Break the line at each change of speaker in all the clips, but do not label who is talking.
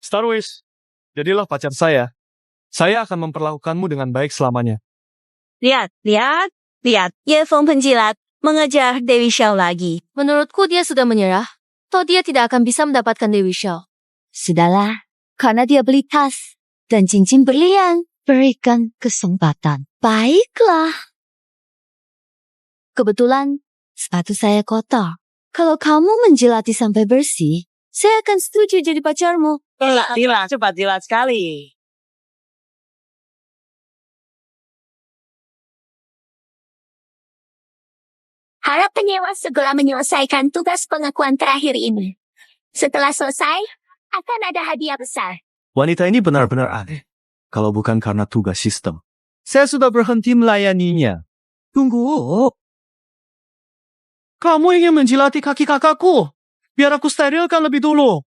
Starwish, jadilah pacar saya. Saya akan memperlakukanmu dengan baik selamanya.
Lihat. Ye Feng penjilat mengejar Dewi Xiao lagi.
Menurutku dia sudah menyerah. Toh dia tidak akan bisa mendapatkan Dewi Xiao.
Sudahlah, karena dia beli tas dan cincin berlian. Berikan kesempatan. Baiklah. Kebetulan, sepatu saya kotor. Kalau kamu menjilati sampai bersih, saya akan setuju jadi pacarmu.
Tila, cepat jilat sekali.
Harap penyewa segera menyelesaikan tugas pengakuan terakhir ini. Setelah selesai, akan ada hadiah besar.
Wanita ini benar-benar aneh. Kalau bukan karena tugas sistem, saya sudah berhenti melayaninya. Tunggu. Kamu ingin menjilati kaki kakakku? Biar aku sterilkan lebih dulu.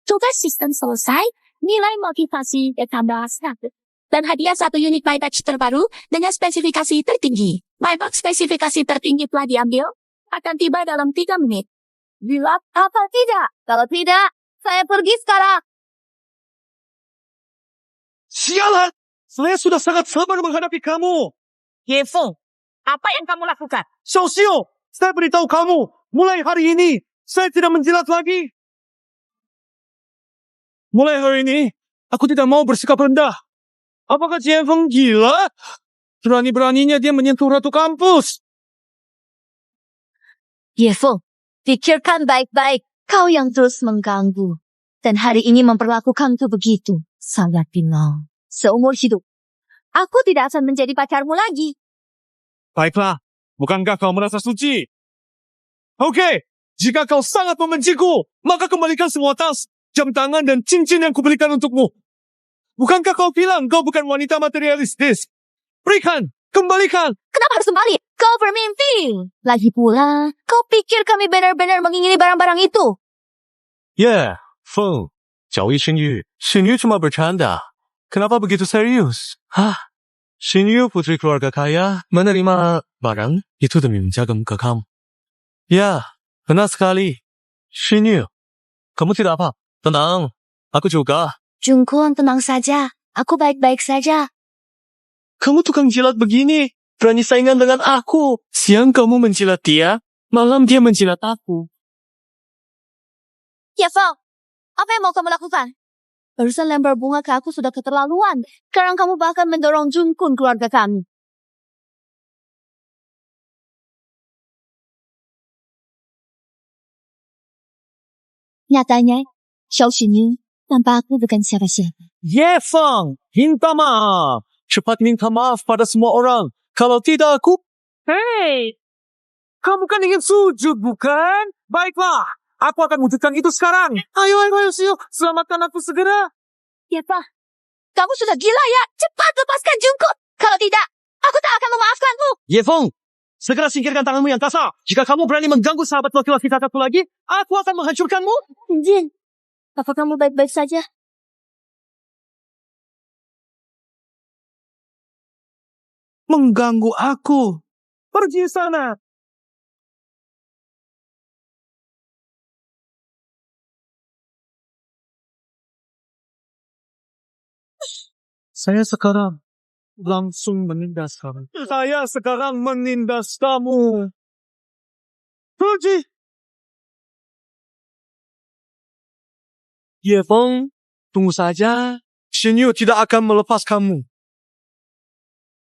Tugas sistem selesai, nilai motivasi bertambah 100. Dan hadiah 1 unit MyBox terbaru dengan spesifikasi tertinggi. MyBox spesifikasi tertinggi telah diambil, akan tiba dalam 3 menit.
Gila apa tidak? Kalau tidak, saya pergi sekarang.
Sialan! Saya sudah sangat sabar menghadapi kamu.
Ye Feng, apa yang kamu lakukan?
Xiao, saya beritahu kamu, mulai hari ini, saya tidak menjilat lagi. Mulai hari ini, aku tidak mau bersikap rendah. Apakah Jian Feng gila? Berani-beraninya dia menyentuh ratu kampus.
Ye Feng, pikirkan baik-baik. Kau yang terus mengganggu. Dan hari ini memperlakukanku begitu. Sangat bingung. Seumur hidup, aku tidak akan menjadi pacarmu lagi.
Baiklah, bukankah kau merasa suci? Oke, jika kau sangat membenciku, maka kembalikan semua tas, jam tangan, dan cincin yang kubelikan untukmu. Bukankah kau bilang kau bukan wanita materialistis? Berikan, kembalikan.
Kenapa harus kembali? Kau bermimpi. Lagi pula, kau pikir kami benar-benar mengingini barang-barang itu?
Feng, jauhi Xinyu. Xinyu cuma bercanda. Kenapa begitu serius? Xinyu putri keluarga kaya menerima barang itu demi menjaga muka kamu. Ya, benar sekali. Xinyu, kamu tidak apa? Tenang, aku juga.
Jungkun, tenang saja. Aku baik-baik saja.
Kamu tukang jilat begini, berani saingan dengan aku. Siang kamu menjilat dia, malam dia menjilat aku.
Ye Feng, apa yang mau kamu lakukan? Barusan lempar bunga ke aku sudah keterlaluan. Sekarang kamu bahkan mendorong Jungkun keluarga kami. Nyatanya, Xiao Xinyu tanpa aku bukan siapa-siapa.
Ye Feng, minta maaf. Cepat minta maaf pada semua orang. Kalau tidak aku... Hei, kamu kan ingin sujud, bukan? Baiklah, aku akan wujudkan itu sekarang. Ayo, Xiu, selamatkan aku segera.
Ye Feng, kamu sudah gila ya? Cepat lepaskan Jungkun. Kalau tidak, aku tak akan memaafkanmu.
Ye Feng, segera singkirkan tanganmu yang kasar. Jika kamu berani mengganggu sahabat laki-laki kakakku lagi, aku akan menghancurkanmu.
Jin, apa kamu baik-baik saja?
Mengganggu aku. Pergi sana. Saya sekarang langsung menindas kamu. Saya sekarang menindas kamu. Pergi. Ye Feng, tunggu saja. Xinyu tidak akan melepas kamu.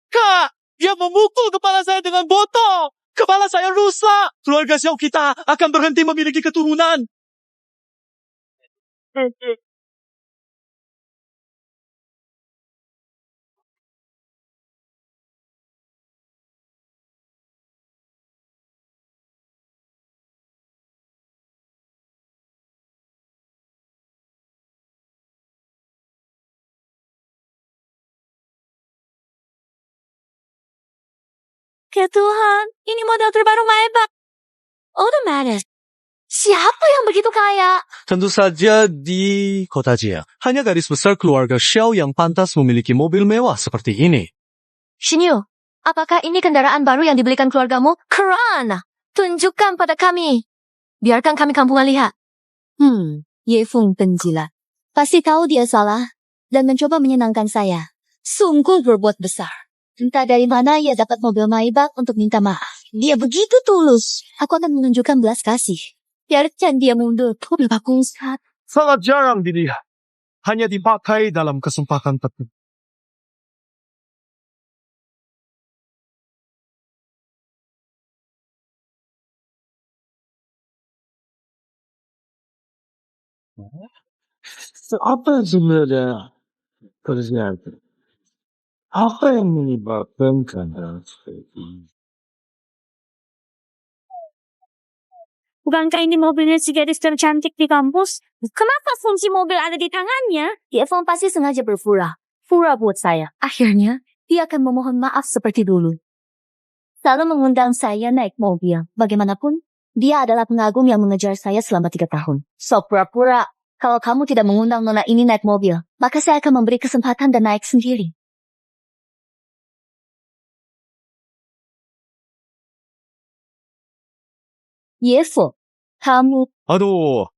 Kak, dia memukul kepala saya dengan botol. Kepala saya rusak. Keluarga Xiao kita akan berhenti memiliki keturunan.
Ya Tuhan, ini model terbaru MyBox. Automatic.
Siapa yang begitu kaya?
Tentu saja di kota Jia. Hanya gadis besar keluarga Xiao yang pantas memiliki mobil mewah seperti ini.
Shinyu, apakah ini kendaraan baru yang dibelikan keluargamu? Keren! Tunjukkan pada kami. Biarkan kami kampungan lihat.
Ye Feng penjilat. Pasti tahu dia salah dan mencoba menyenangkan saya. Sungguh berbuat besar. Entah dari mana ia dapat mobil Maybach untuk minta maaf. Dia begitu tulus. Aku akan menunjukkan belas kasih. Biarkan dia mundur. Mobil bagus.
Sangat jarang dilihat. Hanya dipakai dalam kesempatan tertentu.
Apa sebenarnya terjadi? Apa yang menyebabkan keadaan seperti ini?
Bukankah ini mobilnya si gadis tercantik di kampus? Kenapa fungsi mobil ada di tangannya?
Ye Feng pasti sengaja berpura. Pura buat saya. Akhirnya, dia akan memohon maaf seperti dulu. Selalu mengundang saya naik mobil. Bagaimanapun, dia adalah pengagum yang mengejar saya selama 3 tahun. So, pura-pura. Kalau kamu tidak mengundang nona ini naik mobil, maka saya akan memberi kesempatan dan naik sendiri. Ye Feng, kamu...
Aduh,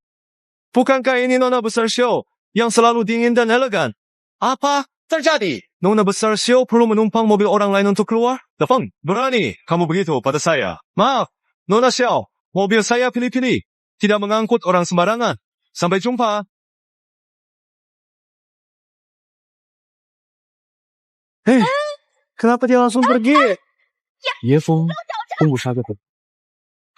bukankah ini nona besar Xiao yang selalu dingin dan elegan? Apa terjadi? Nona besar Xiao perlu menumpang mobil orang lain untuk keluar? Feng, berani kamu begitu pada saya. Maaf, nona Xiao, mobil saya pilih-pilih. Tidak mengangkut orang sembarangan. Sampai jumpa. Hei, kenapa dia langsung pergi? Ye Feng, tunggu saja.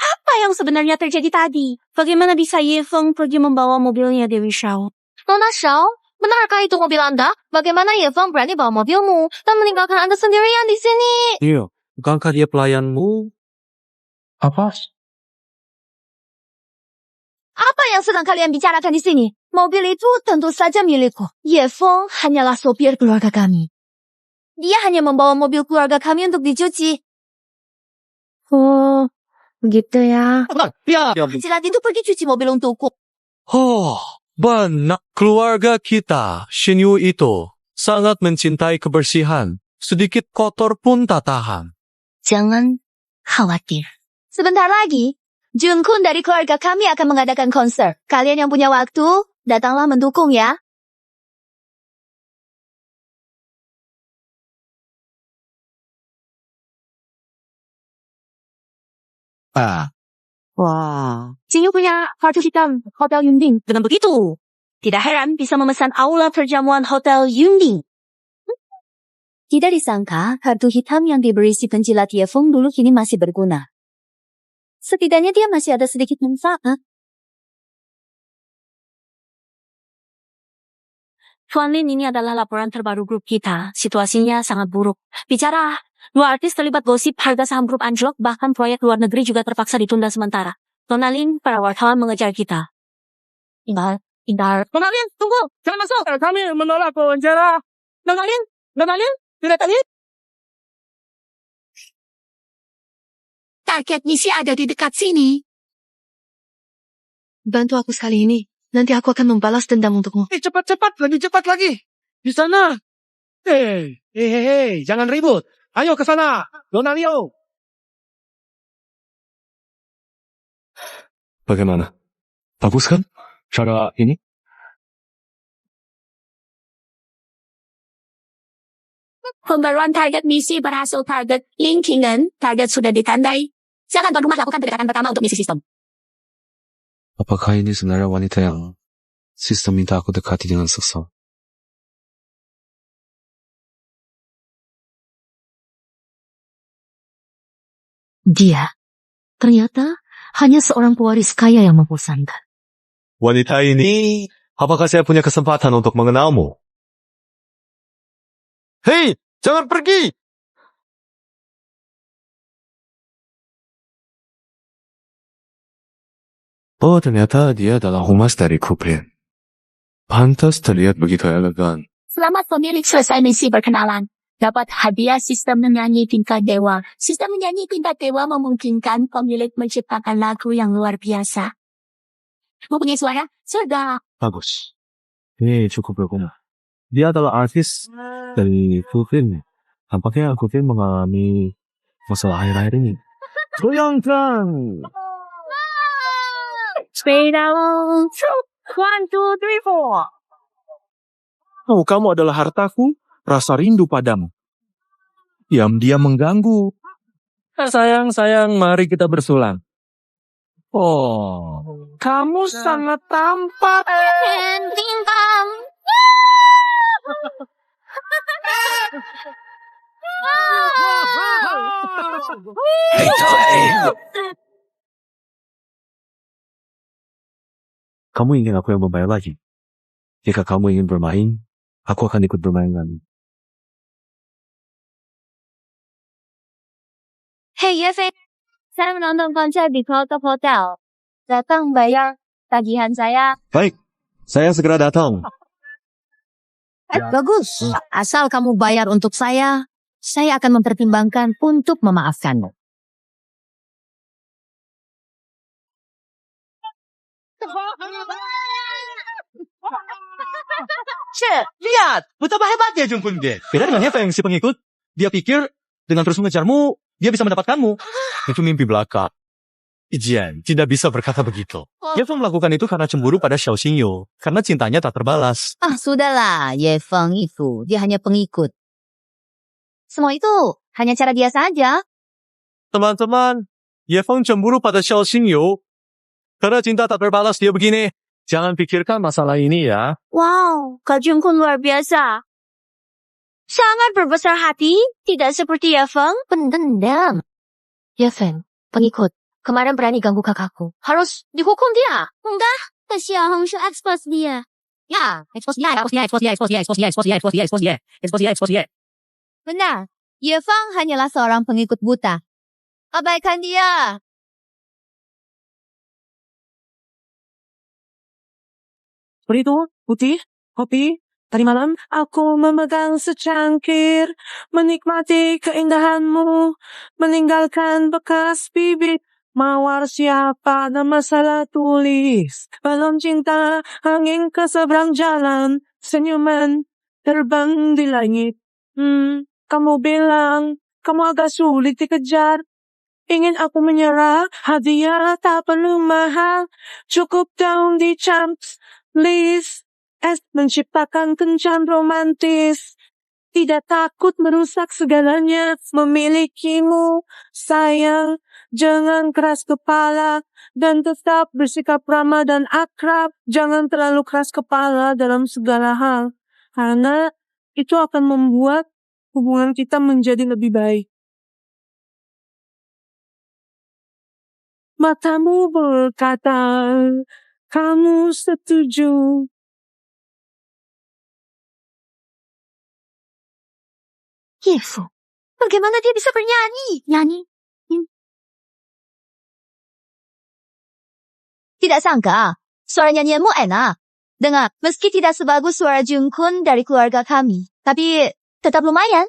Apa yang sebenarnya terjadi tadi? Bagaimana bisa Ye Feng pergi membawa mobilnya Dewi Xiao?
Nona Xiao, benarkah itu mobil Anda? Bagaimana Ye Feng berani bawa mobilmu dan meninggalkan Anda sendirian di sini?
Iya, bukankah dia pelayanmu?
Apa?
Apa yang sedang kalian bicarakan di sini? Mobil itu tentu saja milikku. Ye Feng hanyalah sopir keluarga kami.
Dia hanya membawa mobil keluarga kami untuk dicuci.
Oh, begitu ya.
Ya,
Jilat itu pergi cuci mobil untukku.
oh, benar. Keluarga kita, Shinyu itu, sangat mencintai kebersihan. Sedikit kotor pun tak tahan.
Jangan khawatir. Sebentar lagi, Junkun dari keluarga kami akan mengadakan konser. Kalian yang punya waktu, datanglah mendukung ya. Wah, Shinyu punya kartu hitam Hotel Yunding. Dengan begitu, tidak heran bisa memesan aula perjamuan Hotel Yunding. Tidak disangka, kartu hitam yang diberi si penjilat Ye Feng dulu kini masih berguna. Setidaknya dia masih ada sedikit manfaat.
Tuan Lin, ini adalah laporan terbaru grup kita. Situasinya sangat buruk. Bicara, 2 artis terlibat gosip harga saham grup anjlok, bahkan proyek luar negeri juga terpaksa ditunda sementara. Nona Lin, para wartawan mengejar kita. Indah.
Nona Lin, tunggu. Jangan masuk. Kami menolak wawancara. Nona Lin, tidak tadi.
Target misi ada di dekat sini.
Bantu aku sekali ini. Nanti aku akan membalas dendam untukmu.
Cepat, lebih cepat lagi. Di sana. Hei, jangan ribut. Ayo ke sana. Nona Leo.
Bagaimana? Bagus kan? Cara ini?
Pembaruan target misi berhasil. Target linkingan. Target sudah ditandai. Silakan tuan rumah lakukan pendekatan pertama untuk misi sistem.
Apakah ini sebenarnya wanita yang sistem minta aku dekati dengan seksa?
Dia, ternyata hanya seorang pewaris kaya yang membosankan.
Wanita ini, apakah saya punya kesempatan untuk mengenalmu? Hei, jangan pergi! Oh, ternyata dia adalah humas dari Kuprin. Pantas terlihat begitu elegan.
Selamat pemilik selesai misi perkenalan. Dapat hadiah sistem menyanyi tingkat dewa. Sistem menyanyi tingkat dewa memungkinkan pemilik menciptakan lagu yang luar biasa. Mempunyai suara sedap.
Bagus. Ini cukup berguna. Dia adalah artis dari full film. Tampaknya full film mengalami masalah akhir-akhir ini. Goyangkan!
Sepeda luncur. 1, 2, 3, 4.
Oh, kamu adalah hartaku, rasa rindu padamu. Diam-diam mengganggu.
Sayang, mari kita bersulang. Oh, kamu sangat tampan.
Timbang.
Kamu ingin aku yang membayar lagi? Jika kamu ingin bermain, aku akan ikut bermain dengan.
Hey, Yevin. Saya menonton konser di Cloudtop Hotel. Datang bayar tagihan saya.
Baik, saya segera datang.
Bagus. Asal kamu bayar untuk saya akan mempertimbangkan untuk memaafkanmu.
Lihat, betapa hebatnya Jungkook dia. Beda dengan Heva yang si pengikut. Dia pikir dengan terus mengejarmu, dia bisa mendapatkanmu. Itu mimpi belaka. Ijian, tidak bisa berkata begitu. Yefeng melakukan itu karena cemburu pada Xiao Xingyu. Karena cintanya tak terbalas.
Ah, sudahlah. Yefeng itu, dia hanya pengikut. Semua itu hanya cara dia saja.
Teman-teman, Yefeng cemburu pada Xiao Xingyu. Karena cinta tak terbalas dia begini. Jangan pikirkan masalah ini ya.
Wow, Kak Jungkook luar biasa. Sangat berbesar hati, tidak seperti Yefeng.
Pendendam. Yevin, pengikut. Kemarin berani ganggu kakakku. Harus dihukum dia.
Enggak, Xiaohong expose dia.
Ya, expose dia.
Benar, Yefeng hanyalah seorang pengikut buta. Abaikan dia.
Seperti itu, putih, kopi. Tadi malam aku memegang secangkir, menikmati keindahanmu, meninggalkan bekas bibit. Mawar siapa nama salah tulis. Balon cinta, angin ke seberang jalan, senyuman terbang di langit. Kamu bilang, kamu agak sulit dikejar. Ingin aku menyerah, hadiah tak perlu mahal. Cukup daun di champs, please. Es menciptakan kencan romantis. Tidak takut merusak segalanya. Memilikimu, sayang. Jangan keras kepala. Dan tetap bersikap ramah dan akrab. Jangan terlalu keras kepala dalam segala hal. Karena itu akan membuat hubungan kita menjadi lebih baik. Matamu berkata, kamu setuju.
Yefeng, bagaimana dia bisa bernyanyi? Nyanyi? Tidak sangka, suara nyanyianmu enak. Dengar, meski tidak sebagus suara Jungkook dari keluarga kami, tapi tetap lumayan.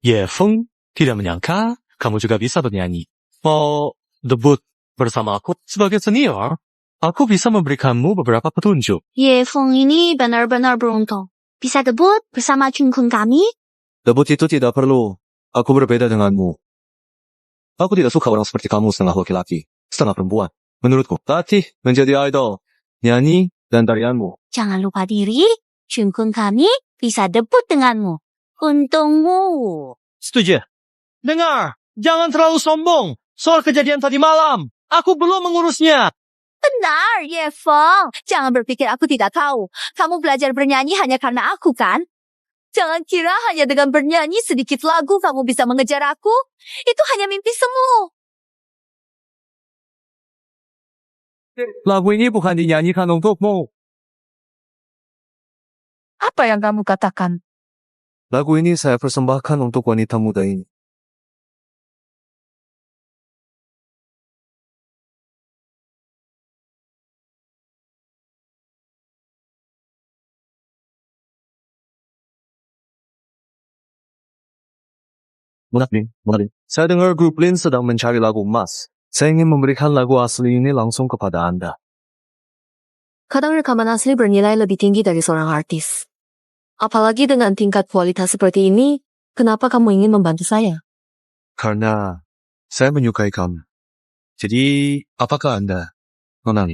Yefeng tidak menyangka kamu juga bisa bernyanyi. Mau debut bersama aku sebagai senior? Aku bisa memberikanmu beberapa petunjuk.
Yefeng ini benar-benar beruntung. Bisa debut bersama Jungkook kami?
Debut itu tidak perlu. Aku berbeda denganmu. Aku tidak suka orang seperti kamu setengah laki-laki, setengah perempuan. Menurutku, latih menjadi idol, nyanyi, dan tarianmu.
Jangan lupa diri, Jungkook kami bisa debut denganmu. Untungmu.
Setuju. Dengar, jangan terlalu sombong soal kejadian tadi malam. Aku belum mengurusnya.
Benar, Yefeng. Jangan berpikir aku tidak tahu. Kamu belajar bernyanyi hanya karena aku, kan? Jangan kira hanya dengan bernyanyi sedikit lagu kamu bisa mengejar aku. Itu hanya mimpi semu.
Lagu ini bukan dinyanyikan untukmu.
Apa yang kamu katakan?
Lagu ini saya persembahkan untuk wanita muda ini. Mengerti? Saya dengar grup Lin sedang mencari lagu emas. Saya ingin memberikan lagu asli ini langsung kepada Anda.
Kadang rekaman asli bernilai lebih tinggi dari seorang artis. Apalagi dengan tingkat kualitas seperti ini, kenapa kamu ingin membantu saya?
Karena saya menyukai kamu. Jadi, apakah Anda, Nona,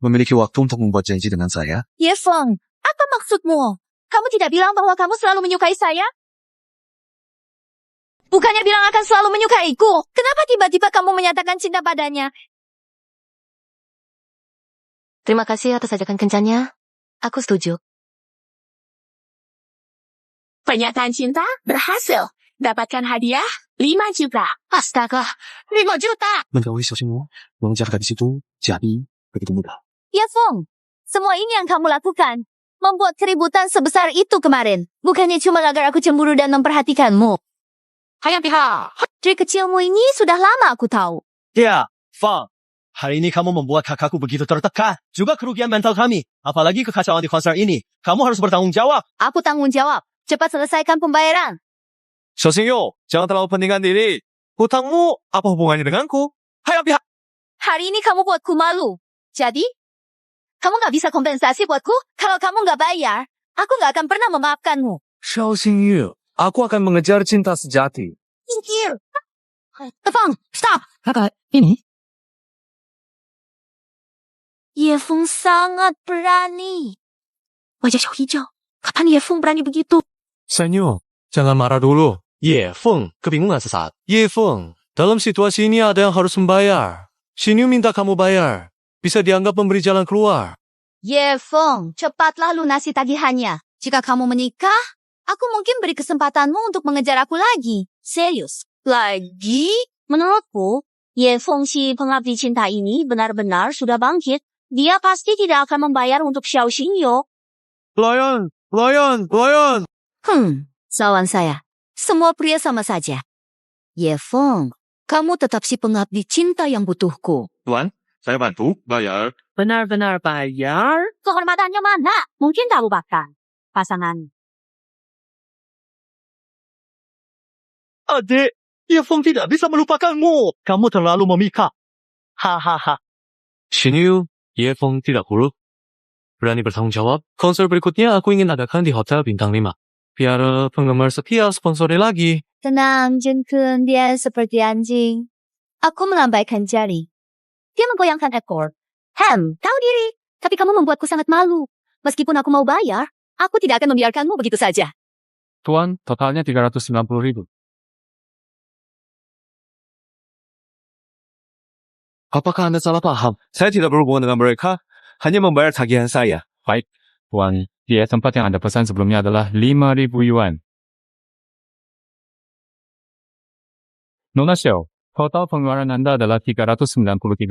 memiliki waktu untuk membuat janji dengan saya?
Ye Feng, apa maksudmu? Kamu tidak bilang bahwa kamu selalu menyukai saya? Bukannya bilang akan selalu menyukaiku. Kenapa tiba-tiba kamu menyatakan cinta padanya?
Terima kasih atas ajakan kencannya. Aku setuju.
Pernyataan cinta berhasil. Dapatkan hadiah 5 juta. Astaga, 5 juta.
Menjauhi Xiaoxingwu, mengejar gadis itu jadi begitu mudah.
Ye Feng, semua ini yang kamu lakukan. Membuat keributan sebesar itu kemarin. Bukannya cuma agar aku cemburu dan memperhatikanmu.
Hayang pihak.
Trik kecilmu ini sudah lama aku tahu.
Ya, Fang. Hari ini kamu membuat kakakku begitu tertekan. Juga kerugian mental kami. Apalagi kekacauan di konser ini. Kamu harus bertanggung jawab.
Aku tanggung jawab. Cepat selesaikan pembayaran.
Xiaoxingyu, jangan terlalu pentingkan diri. Hutangmu apa hubungannya denganku?
Hayang pihak.
Hari ini kamu buatku malu. Jadi, kamu nggak bisa kompensasi buatku? Kalau kamu nggak bayar, aku nggak akan pernah memaafkanmu.
Xiaoxingyu, aku akan mengejar cinta sejati.
Singkir.
Fang, stop. Kakak, ini.
Ye Feng sangat berani.
Wajah Xiao hijau. Kapan Ye Feng berani begitu?
Senyu, jangan marah dulu. Ye Feng, kebingungan sesaat. Ye Feng, dalam situasi ini ada yang harus membayar. Xinyu minta kamu bayar. Bisa dianggap memberi jalan keluar.
Ye Feng, cepatlah lunasi tagihannya. Jika kamu menikah, aku mungkin beri kesempatanmu untuk mengejar aku lagi. Serius. Lagi? Menurutku, Ye Feng si pengabdi cinta ini benar-benar sudah bangkit. Dia pasti tidak akan membayar untuk Xiao Xingyu.
Pelayan, pelayan, pelayan.
Sawan saya. Semua pria sama saja. Ye Feng, kamu tetap si pengabdi cinta yang butuhku.
Tuan, saya bantu bayar.
Benar-benar bayar?
Kehormatannya mana? Mungkin tak lupakan. Pasangan.
Adik, Ye Feng tidak bisa melupakanmu. Kamu terlalu memikat. Hahaha.
Xinyu, Ye Feng tidak buruk. Berani bertanggung jawab. Konser berikutnya aku ingin adakan di Hotel Bintang 5. Biar penggemar setia sponsori lagi.
Tenang, Jengkun, dia seperti anjing. Aku melambaikan jari. Dia menggoyangkan ekor. Tahu diri. Tapi kamu membuatku sangat malu. Meskipun aku mau bayar, aku tidak akan membiarkanmu begitu saja.
Tuan, totalnya 390.000.
Apakah Anda salah paham? Saya tidak berhubungan dengan mereka, hanya membayar tagihan saya.
Baik, Tuan. Di tempat yang Anda pesan sebelumnya adalah 5.000 yuan. Nona Xiao, total pengeluaran Anda adalah 393.000.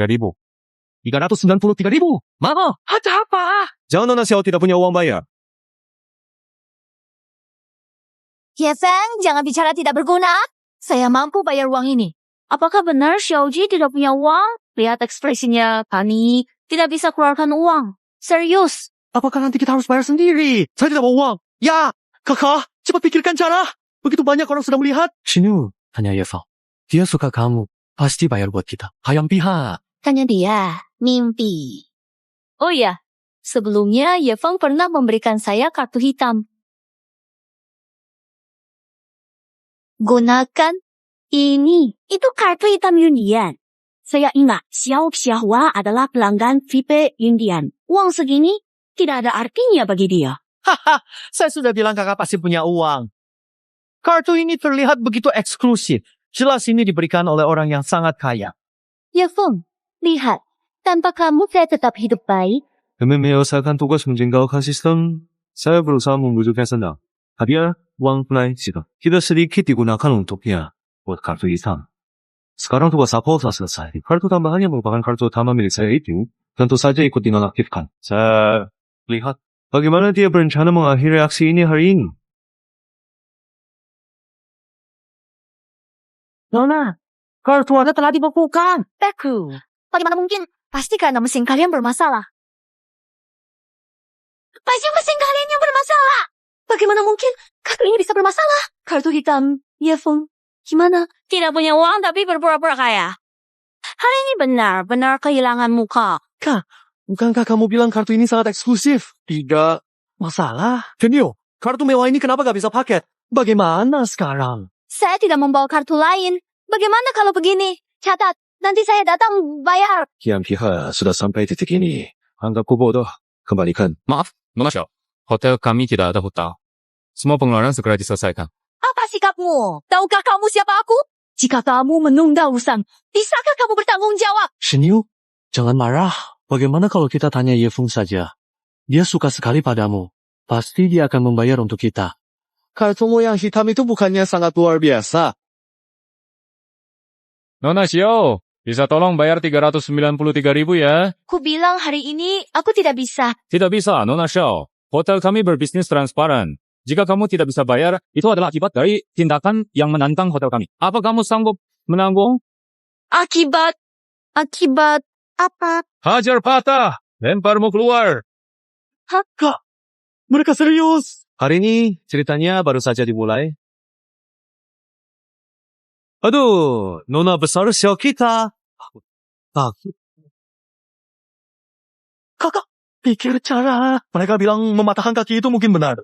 393.000. Mama, ada apa?
Jangan Nona Xiao tidak punya uang bayar.
Ye Feng, jangan bicara tidak berguna. Saya mampu bayar uang ini. Apakah benar Xiaoji tidak punya uang? Lihat ekspresinya, panik. Tidak bisa keluarkan uang. Serius.
Apakah nanti kita harus bayar sendiri? Saya tidak mau uang. Ya, kakak, cepat pikirkan cara. Begitu banyak orang sedang melihat.
Xinyu, tanya Ye Feng. Dia suka kamu. Pasti bayar buat kita. Hayang pihak.
Tanya dia, mimpi. Oh iya, sebelumnya Ye Feng pernah memberikan saya kartu hitam. Gunakan ini. Itu kartu hitam Yundian. Saya ingat, Xiao Xiaohua adalah pelanggan VIP Yundian. Uang segini tidak ada artinya bagi dia.
Haha, saya sudah bilang kakak pasti punya uang. Kartu ini terlihat begitu eksklusif. Jelas ini diberikan oleh orang yang sangat kaya.
Ye Feng, lihat. Tanpa kamu saya tetap hidup baik.
Demi menyelesaikan tugas menjangkaukan sistem, saya berusaha membujukan senang. Hadiah uang tunai situ. Tidak sedikit digunakan untuknya buat kartu hitam. Sekarang tugas aku telah selesai. Kartu tambahannya merupakan kartu utama milik saya itu. Tentu saja ikut dinonaktifkan. Saya lihat bagaimana dia berencana mengakhiri aksi ini hari ini.
Nona, kartu Anda telah dibekukan.
Beku, bagaimana mungkin? Pasti karena mesin kalian bermasalah. Pasti mesin kalian yang bermasalah. Bagaimana mungkin kartu ini bisa bermasalah? Kartu hitam, Ye Feng. Gimana? Tidak punya uang tapi berpura-pura kaya.
Hari ini benar-benar kehilangan muka.
Bukankah kamu bilang kartu ini sangat eksklusif? Tidak masalah. Shenyu, kartu mewah ini kenapa gak bisa paket? Bagaimana sekarang?
Saya tidak membawa kartu lain. Bagaimana kalau begini? Catat, nanti saya datang bayar.
Kian pihak sudah sampai titik ini. Anggapku bodoh. Kembalikan.
Maaf, Nona Xiao. Hotel kami tidak ada hutang. Semua pengeluaran segera diselesaikan.
Apa sikapmu? Tahukah kamu siapa aku? Jika kamu menunda urusan, bisakah kamu bertanggung jawab?
Shenyu, jangan marah. Bagaimana kalau kita tanya Ye Feng saja? Dia suka sekali padamu. Pasti dia akan membayar untuk kita.
Kartumu yang hitam itu bukannya sangat luar biasa?
Nona Xiao, bisa tolong bayar 393.000 ya?
Ku bilang hari ini aku tidak bisa.
Tidak bisa, Nona Xiao. Hotel kami berbisnis transparan. Jika kamu tidak bisa bayar, itu adalah akibat dari tindakan yang menantang hotel kami. Apa kamu sanggup menanggung?
Akibat apa?
Hajar patah! Lemparmu keluar!
Mereka serius. Hari ini ceritanya baru saja dimulai. Aduh, Nona besar Xiao kita. Takut. Kakak, pikir cara mereka bilang mematahkan kaki itu mungkin benar.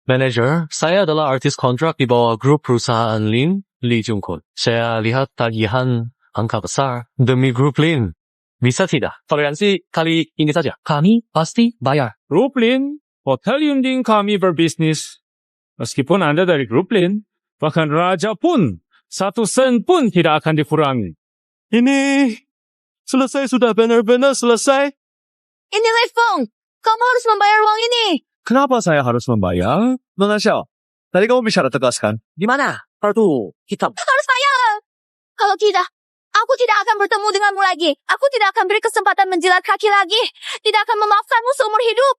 Manager, saya adalah artis kontrak di bawah grup perusahaan Lin, Lee Jungkun. Saya lihat tagihan angka besar demi grup Lin. Bisa tidak? Toleransi kali ini saja. Kami pasti bayar.
Grup Lin, Hotel Yunding kami berbisnis. Meskipun Anda dari Grup Lin, bahkan Raja pun, 1 sen pun tidak akan dikurangi.
Ini selesai sudah benar-benar selesai.
Ini Lei Feng, kamu harus membayar uang ini.
Kenapa saya harus membayar? Nona Xiao, tadi kamu bicara tegas kan? Di mana? Kartu hitam.
Harus bayar. Kalau tidak, aku tidak akan bertemu denganmu lagi. Aku tidak akan beri kesempatan menjilat kaki lagi. Tidak akan memaafkanmu seumur hidup.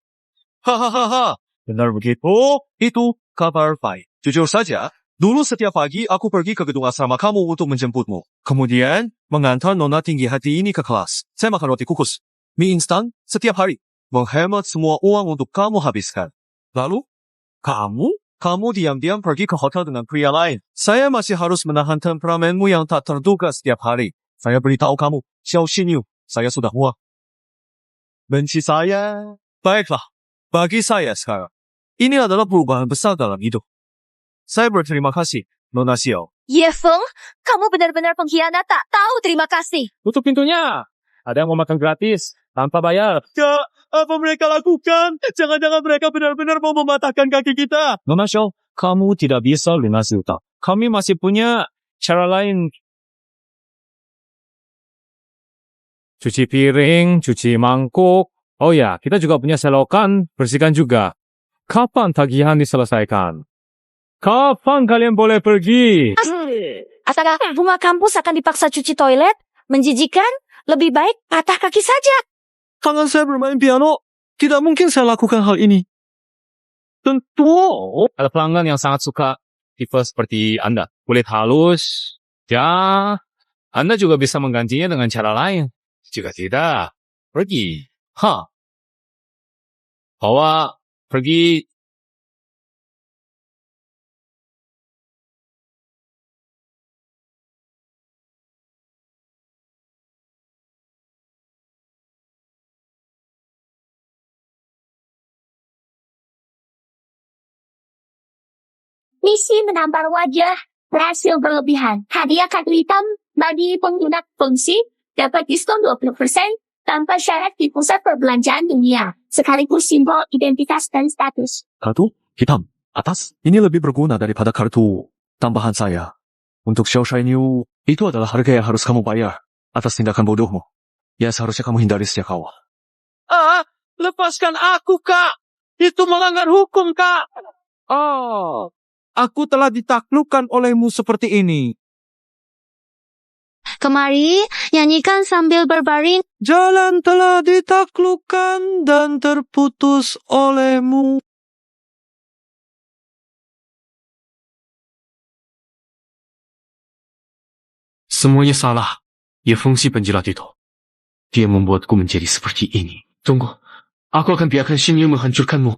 Hahaha, benar begitu? Itu kabar baik. Jujur saja, dulu setiap pagi aku pergi ke gedung asrama kamu untuk menjemputmu. Kemudian, mengantar Nona tinggi hati ini ke kelas. Saya makan roti kukus, mie instan setiap hari. Menghemat semua uang untuk kamu habiskan. Lalu, kamu diam-diam pergi ke hotel dengan pria lain. Saya masih harus menahan temperamenmu yang tak terduga setiap hari. Saya beritahu kamu, Xiao Xinyu, saya sudah muak. Benci saya? Baiklah, bagi saya sekarang, ini adalah perubahan besar dalam hidup. Saya berterima kasih, Nona Xiao.
Ye Feng, kamu benar-benar pengkhianat tak tahu terima kasih.
Tutup pintunya! Ada yang mau makan gratis, tanpa bayar.
Kak, apa mereka lakukan? Jangan-jangan mereka benar-benar mau mematahkan kaki kita.
Nona Xiao, kamu tidak bisa lunasi utang. Kami masih punya cara lain. Cuci piring, cuci mangkuk. Oh ya, kita juga punya selokan, bersihkan juga. Kapan tagihan diselesaikan? Kapan kalian boleh pergi?
Astaga, bunga kampus akan dipaksa cuci toilet? Menjijikan? Lebih baik patah kaki saja.
Tangan saya bermain piano. Tidak mungkin saya lakukan hal ini. Tentu.
Ada pelanggan yang sangat suka tipe seperti Anda. Kulit halus. Ya, Anda juga bisa menggantinya dengan cara lain. Jika tidak, pergi. Bawa pergi.
Misi menampar wajah, berhasil berlebihan. Hadiah kartu hitam bagi pengguna fungsi dapat diskon 20% tanpa syarat di pusat perbelanjaan dunia, sekaligus simbol identitas dan status.
Kartu hitam atas ini lebih berguna daripada kartu tambahan saya. Untuk Xiao Shainyu, itu adalah harga yang harus kamu bayar atas tindakan bodohmu. Ya seharusnya kamu hindari sejak awal.
Lepaskan aku, Kak. Itu melanggar hukum, Kak. Aku telah ditaklukkan olehmu seperti ini.
Kemari, nyanyikan sambil berbaring.
Jalan telah ditaklukkan dan terputus olehmu.
Semuanya salah. Ye Feng si penjilat itu. Dia membuatku menjadi seperti ini. Tunggu. Aku akan biarkan Xinyu menghancurkanmu.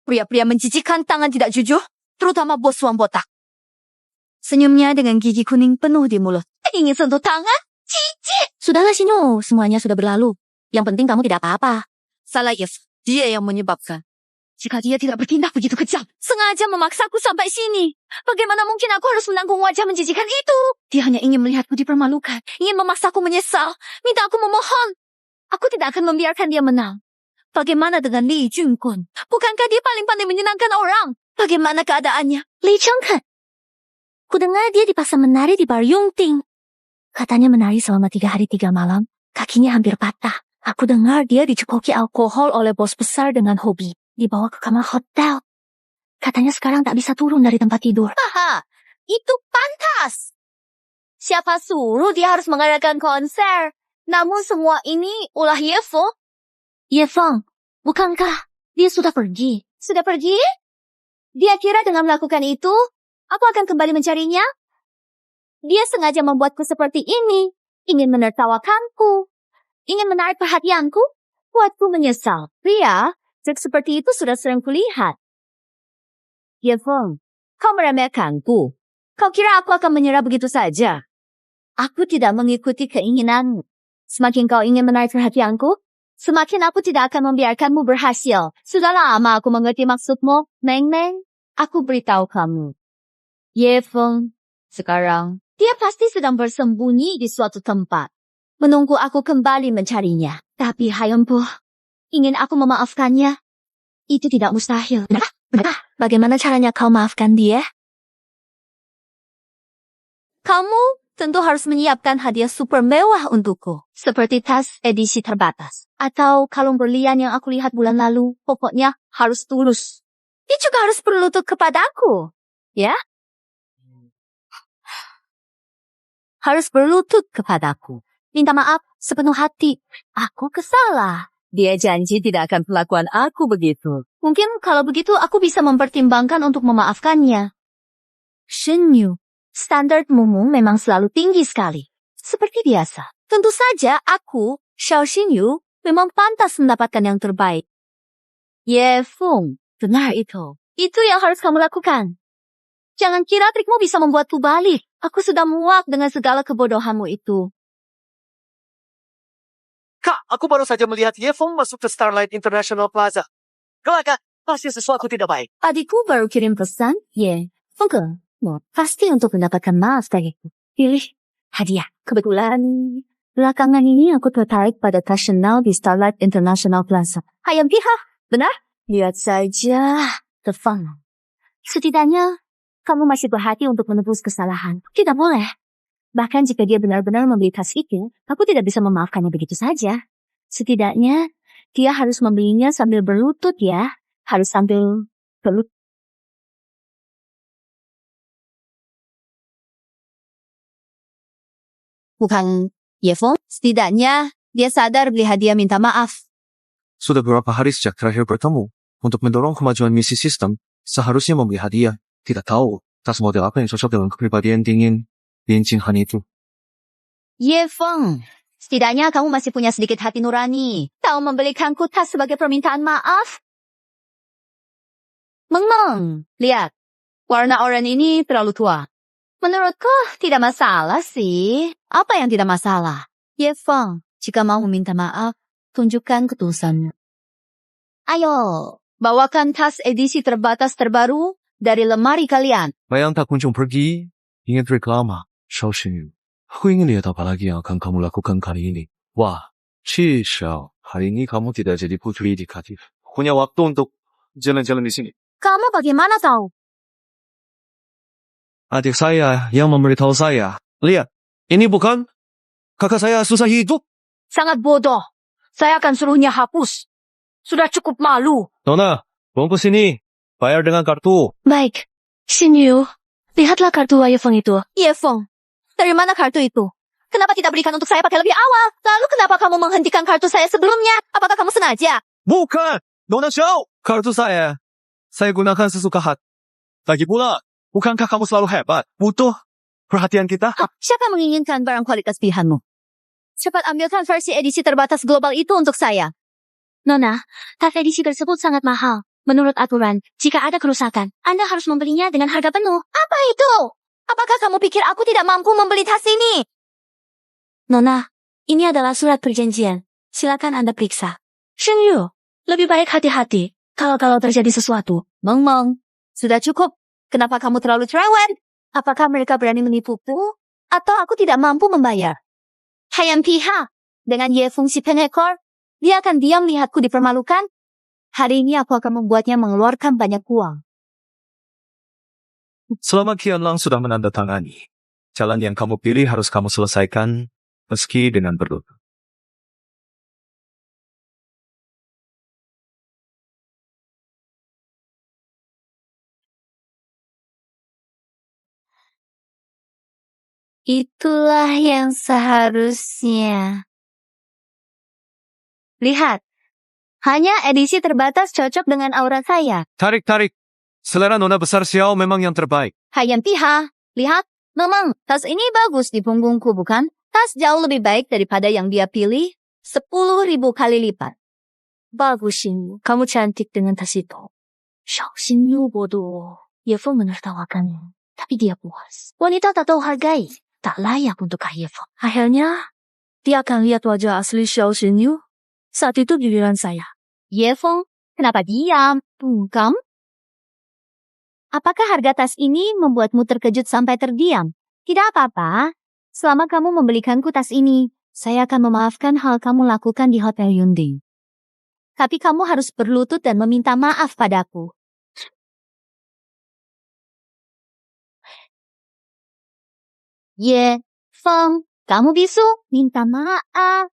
Pria-pria menjijikan tangan tidak jujur, terutama bos suam botak. Senyumnya dengan gigi kuning penuh di mulut. Ingin sentuh tangan? Jijik!
Sudahlah Shinyu, semuanya sudah berlalu. Yang penting kamu tidak apa-apa.
Salah Yves, dia yang menyebabkan. Jika dia tidak bertindak begitu kejam, sengaja memaksaku sampai sini. Bagaimana mungkin aku harus menanggung wajah menjijikan itu? Dia hanya ingin melihatku dipermalukan, ingin memaksaku menyesal, minta aku memohon. Aku tidak akan membiarkan dia menang. Bagaimana dengan Li Junkun? Bukankah dia paling pandai menyenangkan orang? Bagaimana keadaannya?
Li Chengken. Kudengar dia dipaksa menari di bar Yungting. Katanya menari selama 3 hari 3 malam, kakinya hampir patah. Aku dengar dia dicekoki alkohol oleh bos besar dengan hobi. Dibawa ke kamar hotel. Katanya sekarang tak bisa turun dari tempat tidur.
Haha, itu pantas. Siapa suruh dia harus mengadakan konser? Namun semua ini ulah Yefo.
Ye Feng, bukankah dia sudah pergi?
Sudah pergi? Dia kira dengan melakukan itu, aku akan kembali mencarinya? Dia sengaja membuatku seperti ini. Ingin menertawakanku. Ingin menarik perhatianku. Buatku menyesal. Pria, trik seperti itu sudah sering kulihat. Ye Feng, kau meremehkanku. Kau kira aku akan menyerah begitu saja? Aku tidak mengikuti keinginanmu. Semakin kau ingin menarik perhatianku, semakin aku tidak akan membiarkanmu berhasil. Sudah lama aku mengerti maksudmu, Meng Meng. Aku beritahu kamu. Ye Feng, sekarang dia pasti sedang bersembunyi di suatu tempat. Menunggu aku kembali mencarinya. Tapi Hayampu, ingin aku memaafkannya? Itu tidak mustahil.
Bagaimana caranya kau maafkan dia?
Kamu tentu harus menyiapkan hadiah super mewah untukku. Seperti tas edisi terbatas. Atau kalung berlian yang aku lihat bulan lalu. Pokoknya harus tulus. Dia juga harus berlutut kepadaku. Ya? Harus berlutut kepadaku. Minta maaf sepenuh hati. Aku kesalah. Dia janji tidak akan perlakuan aku begitu. Mungkin kalau begitu aku bisa mempertimbangkan untuk memaafkannya. Shenyu, standar Mumu memang selalu tinggi sekali. Seperti biasa. Tentu saja aku, Xiao Shenyu, memang pantas mendapatkan yang terbaik. Ye Feng, benar itu. Itu yang harus kamu lakukan. Jangan kira trikmu bisa membuatku balik. Aku sudah muak dengan segala kebodohanmu itu.
Kak, aku baru saja melihat Ye Feng masuk ke Starlight International Plaza. Kelak, pasti sesuatu tidak baik.
Adikku baru kirim pesan, Ye Feng, pasti untuk mendapatkan maaf dariku. Pilih hadiah. Kebetulan, belakangan ini aku tertarik pada tas Chanel di Starlight International Plaza. Hayam pihak, benar? Lihat saja, Feng. Setidaknya, kamu masih berhati untuk menebus kesalahan. Tidak boleh. Bahkan jika dia benar-benar membeli tas itu, aku tidak bisa memaafkannya begitu saja. Setidaknya, dia harus membelinya sambil berlutut ya. Harus sambil berlutut. Bukan Ye Feng, setidaknya dia sadar beli hadiah minta maaf.
Sudah beberapa hari sejak terakhir bertemu. Untuk mendorong kemajuan misi sistem, seharusnya membeli hadiah. Tidak tahu tas model apa yang cocok dengan kepribadian dingin Lin Jinghan itu.
Ye Feng, setidaknya kamu masih punya sedikit hati nurani. Tahu membelikanku tas sebagai permintaan maaf? Meng, lihat. Warna oranye ini terlalu tua. Menurutku tidak masalah sih. Apa yang tidak masalah? Ye Feng, jika mau meminta maaf, tunjukkan ketulusanmu. Ayo, bawakan tas edisi terbatas terbaru dari lemari kalian.
Bayang tak kunjung pergi, ingin reklama, Xiao Shenyu. Aku ingin lihat apa lagi yang akan kamu lakukan kali ini. Wah, Xiao, hari ini kamu tidak jadi putri indikatif. Punya waktu untuk jalan-jalan di sini.
Kamu bagaimana tahu?
Adik saya yang memberitahu saya. Lihat, ini bukan kakak saya susah hidup.
Sangat bodoh. Saya akan suruhnya hapus. Sudah cukup malu.
Nona, bungkus ini. Bayar dengan kartu.
Baik, Shinyu, lihatlah kartu Ye Feng itu.
Ye Feng, dari mana kartu itu? Kenapa tidak berikan untuk saya pakai lebih awal? Lalu kenapa kamu menghentikan kartu saya sebelumnya? Apakah kamu sengaja?
Bukan, Nona Xiao. Kartu saya gunakan sesuka hati. Lagi pula, bukankah kamu selalu hebat? Butuh perhatian kita?
Siapa menginginkan barang kualitas pilihanmu? Cepat ambilkan versi edisi terbatas global itu untuk saya.
Nona, tas edisi tersebut sangat mahal.
Menurut aturan, jika ada kerusakan, Anda harus membelinya dengan harga penuh. Apa itu? Apakah kamu pikir aku tidak mampu membeli tas ini?
Nona, ini adalah surat perjanjian. Silakan Anda periksa.
Shenyu, lebih baik hati-hati. Kalau terjadi sesuatu. Meng, sudah cukup. Kenapa kamu terlalu cerewet? Apakah mereka berani menipuku? Atau aku tidak mampu membayar? Hayam Piha, dengan Ye Feng si pengekor, dia akan diam lihatku dipermalukan. Hari ini aku akan membuatnya mengeluarkan banyak uang.
Selama Qian Lang sudah menandatangani, jalan yang kamu pilih harus kamu selesaikan, meski dengan berlutut.
Itulah yang seharusnya. Lihat, hanya edisi terbatas cocok dengan aura saya.
Tarik. Selera Nona besar Xiao memang yang terbaik.
Hayam Piha, lihat, memang tas ini bagus di punggungku, bukan? Tas jauh lebih baik daripada yang dia pilih, 10.000 kali lipat. Bagus, Xinyu. Kamu cantik dengan tas itu. Xinyu bodoh. Ye Feng menertawakannya, tapi dia puas. Wanita tak tahu hargai, tak layak untuk Ye Feng. Akhirnya, dia akan lihat wajah asli Xiao Xinyu. Saat itu giliran saya. Ye Feng, kenapa diam? Bungkam? Apakah harga tas ini membuatmu terkejut sampai terdiam? Tidak apa-apa. Selama kamu membelikanku tas ini, saya akan memaafkan hal kamu lakukan di Hotel Yunding. Tapi kamu harus berlutut dan meminta maaf padaku. Ye Feng, kamu bisu, minta maaf.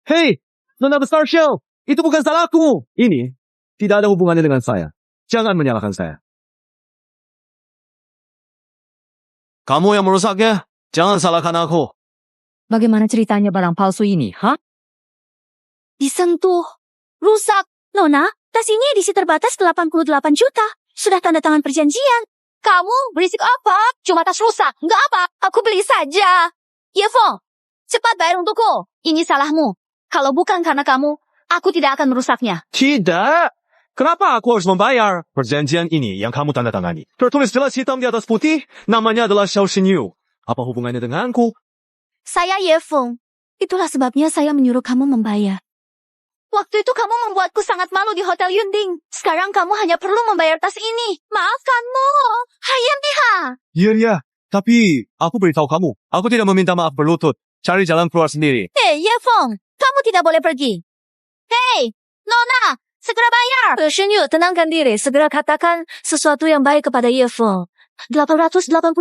Hei, Nona besar Xiao, itu bukan salahku. Ini tidak ada hubungannya dengan saya. Jangan menyalahkan saya.
Kamu yang merusaknya, jangan salahkan aku.
Bagaimana ceritanya barang palsu ini, ha?
Disentuh. Rusak. Nona, tas ini edisi terbatas 88 juta. Sudah tanda tangan perjanjian. Kamu berisik apa? Cuma tas rusak. Nggak apa, aku beli saja. Ye Feng, cepat bayar untukku. Ini salahmu. Kalau bukan karena kamu, aku tidak akan merusaknya.
Tidak. Kenapa aku harus membayar? Perjanjian ini yang kamu tanda tangani. Tertulis jelas hitam di atas putih, namanya adalah Xiao Xinyu. Apa hubungannya denganku?
Saya Ye Feng. Itulah sebabnya saya menyuruh kamu membayar. Waktu itu kamu membuatku sangat malu di Hotel Yunding. Sekarang kamu hanya perlu membayar tas ini. Maafkanmu. Hayam Piha.
Iya. Tapi aku beritahu kamu, aku tidak meminta maaf berlutut. Cari jalan keluar sendiri.
Hei, Ye Feng, kamu tidak boleh pergi. Hei, Nona, segera bayar.
Shenyu, tenangkan diri. Segera katakan sesuatu yang baik kepada Ye Feng.
880.000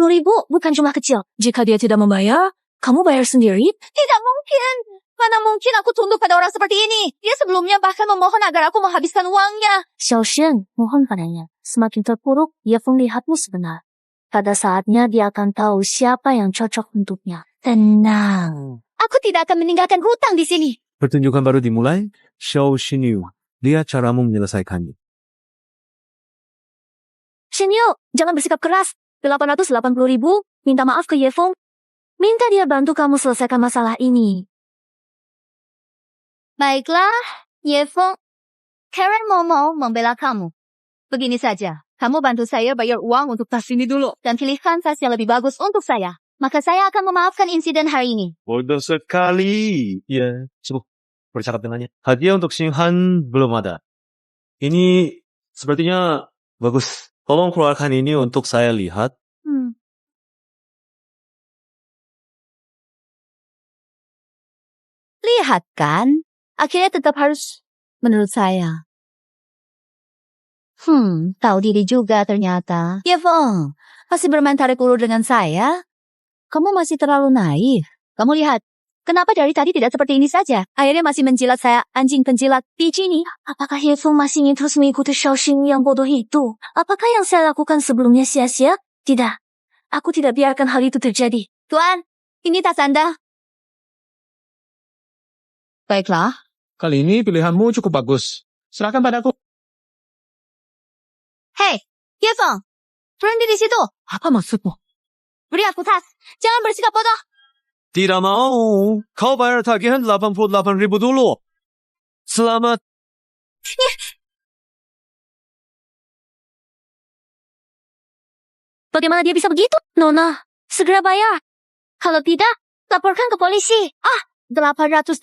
bukan jumlah kecil.
Jika dia tidak membayar, kamu bayar sendiri?
Tidak mungkin. Mana mungkin aku tunduk pada orang seperti ini. Dia sebelumnya bahkan memohon agar aku menghabiskan uangnya.
Xiao Shen, mohon padanya. Semakin terpuruk, Ye Feng lihatmu sebenar. Pada saatnya dia akan tahu siapa yang cocok untuknya.
Tenang. Aku tidak akan meninggalkan hutang di sini.
Pertunjukan baru dimulai. Xiao Xinyu, lihat caramu menyelesaikannya.
Shenyu, jangan bersikap keras. 880.000, minta maaf ke Ye Feng. Minta dia bantu kamu selesaikan masalah ini.
Baiklah, Ye Feng. Karen mau membela kamu. Begini saja, kamu bantu saya bayar uang untuk tas ini dulu. Dan pilihkan tas yang lebih bagus untuk saya. Maka saya akan memaafkan insiden hari ini.
Bodoh sekali. Ya, coba bercakap dengannya. Hadiah untuk Xinghan belum ada. Ini sepertinya bagus. Tolong keluarkan ini untuk saya lihat.
Lihat kan? Akhirnya tetap harus menurut saya. Tahu diri juga ternyata. Ye Feng, masih bermain tarik ulur dengan saya? Kamu masih terlalu naif. Kamu lihat, kenapa dari tadi tidak seperti ini saja? Akhirnya masih menjilat saya, anjing penjilat. Biji ini, apakah Ye Feng masih ingin terus mengikuti Xiao Xing yang bodoh itu? Apakah yang saya lakukan sebelumnya sia-sia? Tidak. Aku tidak biarkan hal itu terjadi. Tuan, ini tas Anda. Baiklah.
Kali ini pilihanmu cukup bagus. Serahkan padaku.
Hei, Ye Feng, berhenti di situ.
Apa maksudmu?
Beri aku tas. Jangan bersikap bodoh.
Tidak mau. Kau bayar tagihan 88.000 dulu. Selamat
Bagaimana dia bisa begitu? Nona, segera bayar. Kalau tidak, laporkan ke polisi. 880.000?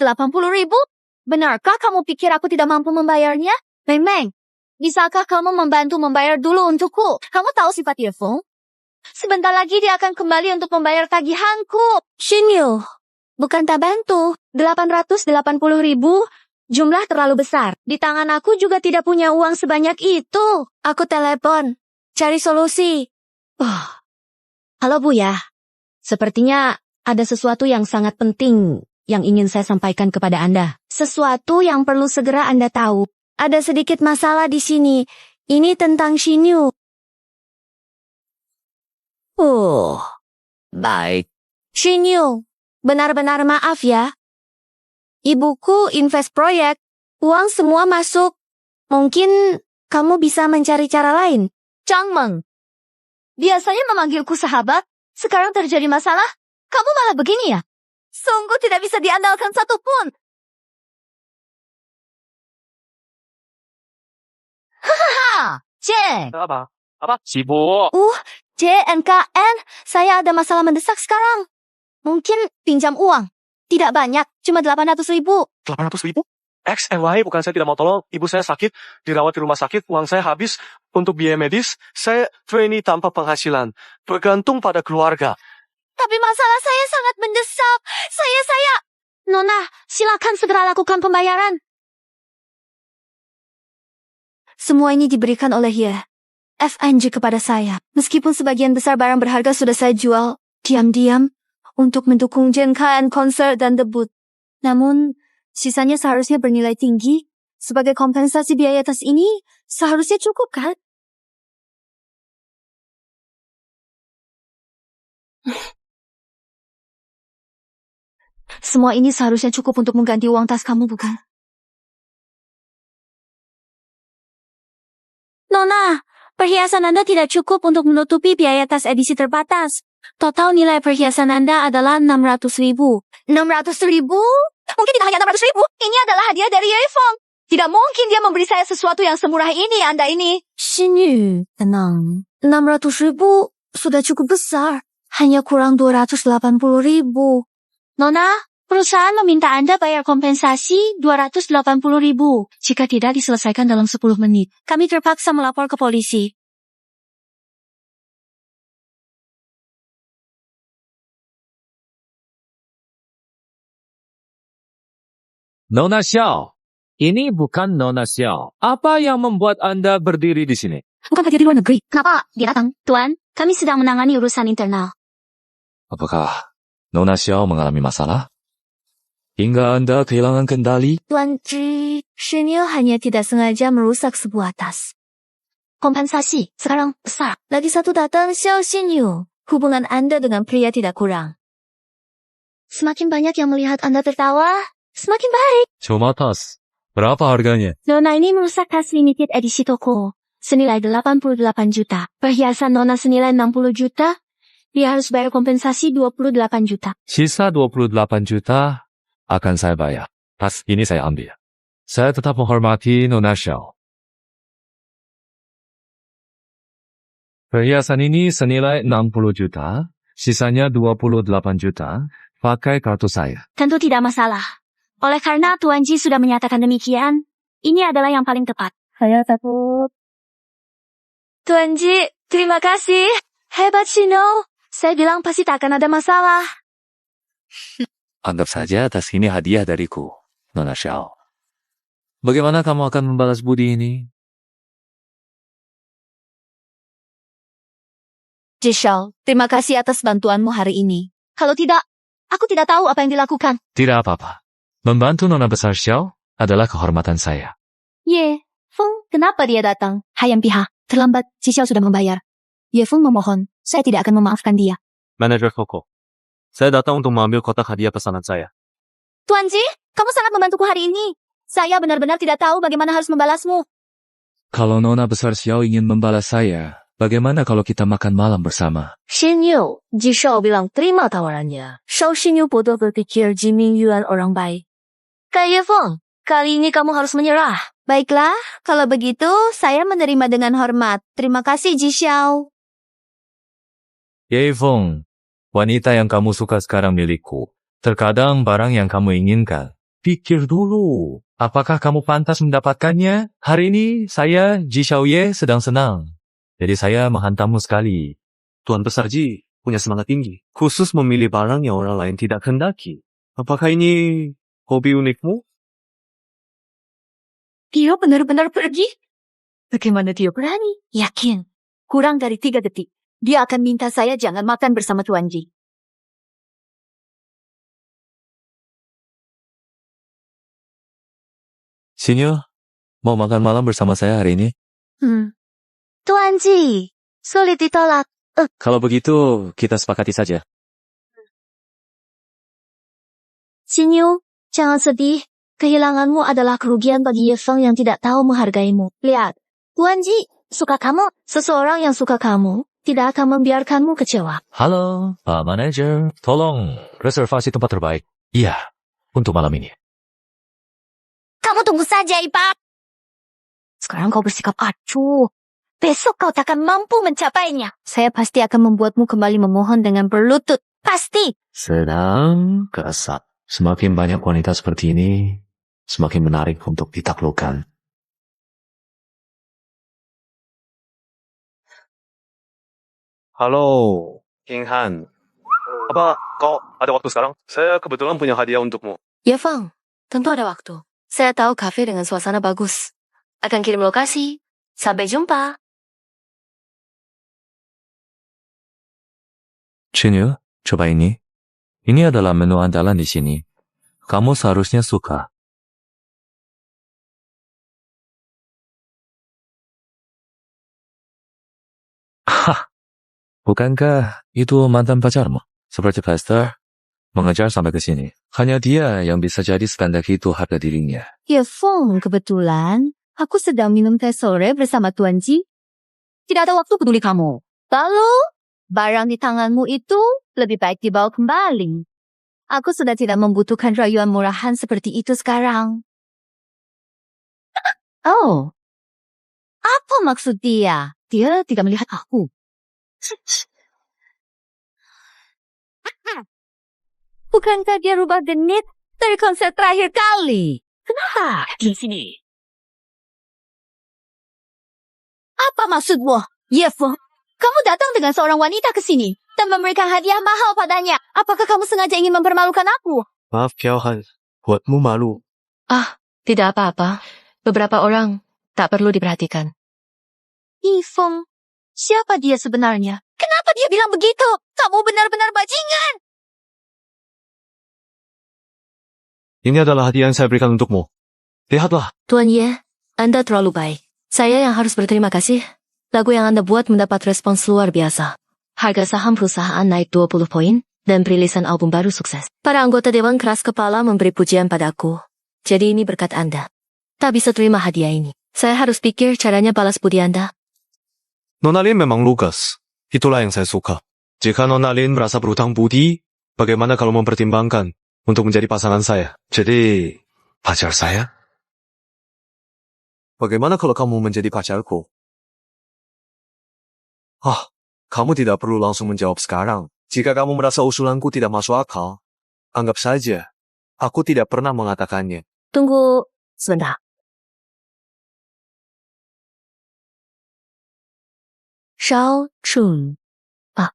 Benarkah kamu pikir aku tidak mampu membayarnya? Meng, bisakah kamu membantu membayar dulu untukku? Kamu tahu sifat Yefeng? Sebentar lagi dia akan kembali untuk membayar tagihanku. Shinyu, bukan tak bantu. 880.000 jumlah terlalu besar. Di tangan aku juga tidak punya uang sebanyak itu. Aku telepon, cari solusi. Halo Buya, sepertinya ada sesuatu yang sangat penting yang ingin saya sampaikan kepada Anda. Sesuatu yang perlu segera Anda tahu. Ada sedikit masalah di sini. Ini tentang Shinyu. Baik. Shinyu, benar-benar maaf ya. Ibuku invest proyek. Uang semua masuk. Mungkin kamu bisa mencari cara lain. Changmeng. Biasanya memanggilku sahabat. Sekarang terjadi masalah. Kamu malah begini ya? Sungguh tidak bisa diandalkan satupun. Hahaha. Ceng.
Apa? Sibuk.
JNKN. Saya ada masalah mendesak sekarang. Mungkin pinjam uang. Tidak banyak. Cuma 800.000.
800.000? X and Y, bukan saya tidak mau tolong. Ibu saya sakit, dirawat di rumah sakit. Uang saya habis untuk biaya medis. Saya trainee tanpa penghasilan. Bergantung pada keluarga.
Tapi masalah saya sangat mendesak. Saya... Nona, silakan segera lakukan pembayaran. Semua ini diberikan oleh FNG kepada saya. Meskipun sebagian besar barang berharga sudah saya jual diam-diam untuk mendukung JNKN konser dan debut. Namun, sisanya seharusnya bernilai tinggi. Sebagai kompensasi biaya atas ini, seharusnya cukup kan? Semua ini seharusnya cukup untuk mengganti uang tas kamu, bukan? Nona, perhiasan Anda tidak cukup untuk menutupi biaya tas edisi terbatas. Total nilai perhiasan Anda adalah 600.000. 600.000? Mungkin tidak hanya 600.000. Ini adalah hadiah dari Yefeng. Tidak mungkin dia memberi saya sesuatu yang semurah ini, Anda ini. Shinyu, tenang. 600.000 sudah cukup besar. Hanya kurang 280.000. Nona, perusahaan meminta Anda bayar kompensasi 280.000. Jika tidak diselesaikan dalam 10 menit, kami terpaksa melapor ke polisi.
Nona Xiao. Ini bukan Nona Xiao. Apa yang membuat Anda berdiri di sini?
Bukan kerja di luar negeri. Kenapa dia datang? Tuan, kami sedang menangani urusan internal.
Apakah Nona Xiao mengalami masalah? Hingga Anda kehilangan kendali?
Tuan Ji, Shinyu hanya tidak sengaja merusak sebuah tas. Kompensasi sekarang besar. Lagi satu datang, Xiao Shinyu. Hubungan Anda dengan pria tidak kurang. Semakin banyak yang melihat Anda tertawa, semakin baik.
Cuma tas. Berapa harganya?
Nona ini merusak tas limited edisi toko. Senilai 88 juta. Perhiasan Nona senilai 60 juta. Dia harus bayar kompensasi 28 juta.
Sisa 28 juta akan saya bayar. Tas ini saya ambil. Saya tetap menghormati Nona Xiao. Perhiasan ini senilai 60 juta. Sisanya 28 juta. Pakai kartu saya.
Tentu tidak masalah. Oleh karena Tuan Ji sudah menyatakan demikian, ini adalah yang paling tepat. Saya takut. Tuan Ji, terima kasih. Hebat Shino. Saya bilang pasti tak akan ada masalah.
Anggap saja tas ini hadiah dariku, Nona Xiao. Bagaimana kamu akan membalas budi ini?
Jishao, terima kasih atas bantuanmu hari ini. Kalau tidak, aku tidak tahu apa yang dilakukan.
Tidak apa-apa. Membantu Nona Besar Xiao adalah kehormatan saya.
Ye, Feng, kenapa dia datang? Hayam pihak, terlambat, Jishao sudah membayar. Ye Feng memohon, saya tidak akan memaafkan dia.
Manager Coco, saya datang untuk mengambil kotak hadiah pesanan saya.
Tuan Ji, kamu sangat membantuku hari ini. Saya benar-benar tidak tahu bagaimana harus membalasmu.
Kalau Nona Besar Xiao ingin membalas saya, bagaimana kalau kita makan malam bersama?
Shinyu, Jishao bilang terima tawarannya. Shao Shinyu bodoh berpikir Ji Mingyuan orang baik. Kak Ye Feng, kali ini kamu harus menyerah. Baiklah, kalau begitu saya menerima dengan hormat. Terima kasih, Ji Xiao.
Ye Feng, wanita yang kamu suka sekarang milikku. Terkadang barang yang kamu inginkan. Pikir dulu, apakah kamu pantas mendapatkannya? Hari ini saya, Ji Xiaoye, sedang senang. Jadi saya menghantammu sekali.
Tuan Besar Ji punya semangat tinggi, khusus memilih barang yang orang lain tidak kendaki. Apakah ini hobi unikmu?
Dia benar-benar pergi? Bagaimana dia berani? Yakin. Kurang dari 3 detik. Dia akan minta saya jangan makan bersama Tuan Ji.
Sinyo, mau makan malam bersama saya hari ini?
Tuan Ji, sulit ditolak.
Kalau begitu, kita sepakati saja.
Sinyo, jangan sedih. Kehilanganmu adalah kerugian bagi Ye Feng yang tidak tahu menghargaimu. Lihat, Tuan Ji suka kamu. Seseorang yang suka kamu tidak akan membiarkanmu kecewa.
Halo, Pak Manager. Tolong reservasi tempat terbaik. Iya, untuk malam ini.
Kamu tunggu saja, Ipak. Sekarang kau bersikap acuh. Besok kau takkan mampu mencapainya. Saya pasti akan membuatmu kembali memohon dengan berlutut. Pasti.
Sedang kesat. Semakin banyak wanita seperti ini, semakin menarik untuk ditaklukkan. Halo, King Han. Apa kau ada waktu sekarang? Saya kebetulan punya hadiah untukmu.
Ye Feng, tentu ada waktu. Saya tahu kafe dengan suasana bagus. Akan kirim lokasi. Sampai jumpa.
Sinyo, coba ini. Ini adalah menu andalan di sini. Kamu seharusnya suka. Hah, bukankah itu mantan pacarmu? Seperti Pastor, mengejar sampai ke sini. Hanya dia yang bisa jadi sependek itu harga dirinya.
Ye Feng, kebetulan aku sedang minum teh sore bersama Tuan Ji. Tidak ada waktu peduli kamu. Lalu, barang di tanganmu itu lebih baik dibawa kembali. Aku sudah tidak membutuhkan rayuan murahan seperti itu sekarang. Oh, apa maksud dia? Dia tidak melihat aku. Bukankah dia rubah genit dari konser terakhir kali? Kenapa di sini? Apa maksudmu, Ye Feng? Kamu datang dengan seorang wanita ke sini dan memberikan hadiah mahal padanya. Apakah kamu sengaja ingin mempermalukan aku?
Maaf, Kiao Han. Buatmu malu.
Tidak apa-apa. Beberapa orang tak perlu diperhatikan.
Ye Feng, siapa dia sebenarnya? Kenapa dia bilang begitu? Kamu benar-benar bajingan.
Ini adalah hadiah yang saya berikan untukmu. Lihatlah.
Tuan Ye, Anda terlalu baik. Saya yang harus berterima kasih. Lagu yang Anda buat mendapat respons luar biasa. Harga saham perusahaan naik 20 poin, dan perilisan album baru sukses. Para anggota Dewan keras kepala memberi pujian padaku. Jadi ini berkat Anda. Tak bisa terima hadiah ini. Saya harus pikir caranya balas budi Anda.
Nona Lin memang lugas. Itulah yang saya suka. Jika Nona Lin merasa berhutang budi, bagaimana kalau mempertimbangkan untuk menjadi pasangan saya? Jadi, pacar saya? Bagaimana kalau kamu menjadi pacarku? Kamu tidak perlu langsung menjawab sekarang. Jika kamu merasa usulanku tidak masuk akal, anggap saja aku tidak pernah mengatakannya.
Tunggu sebentar. Shao Chun.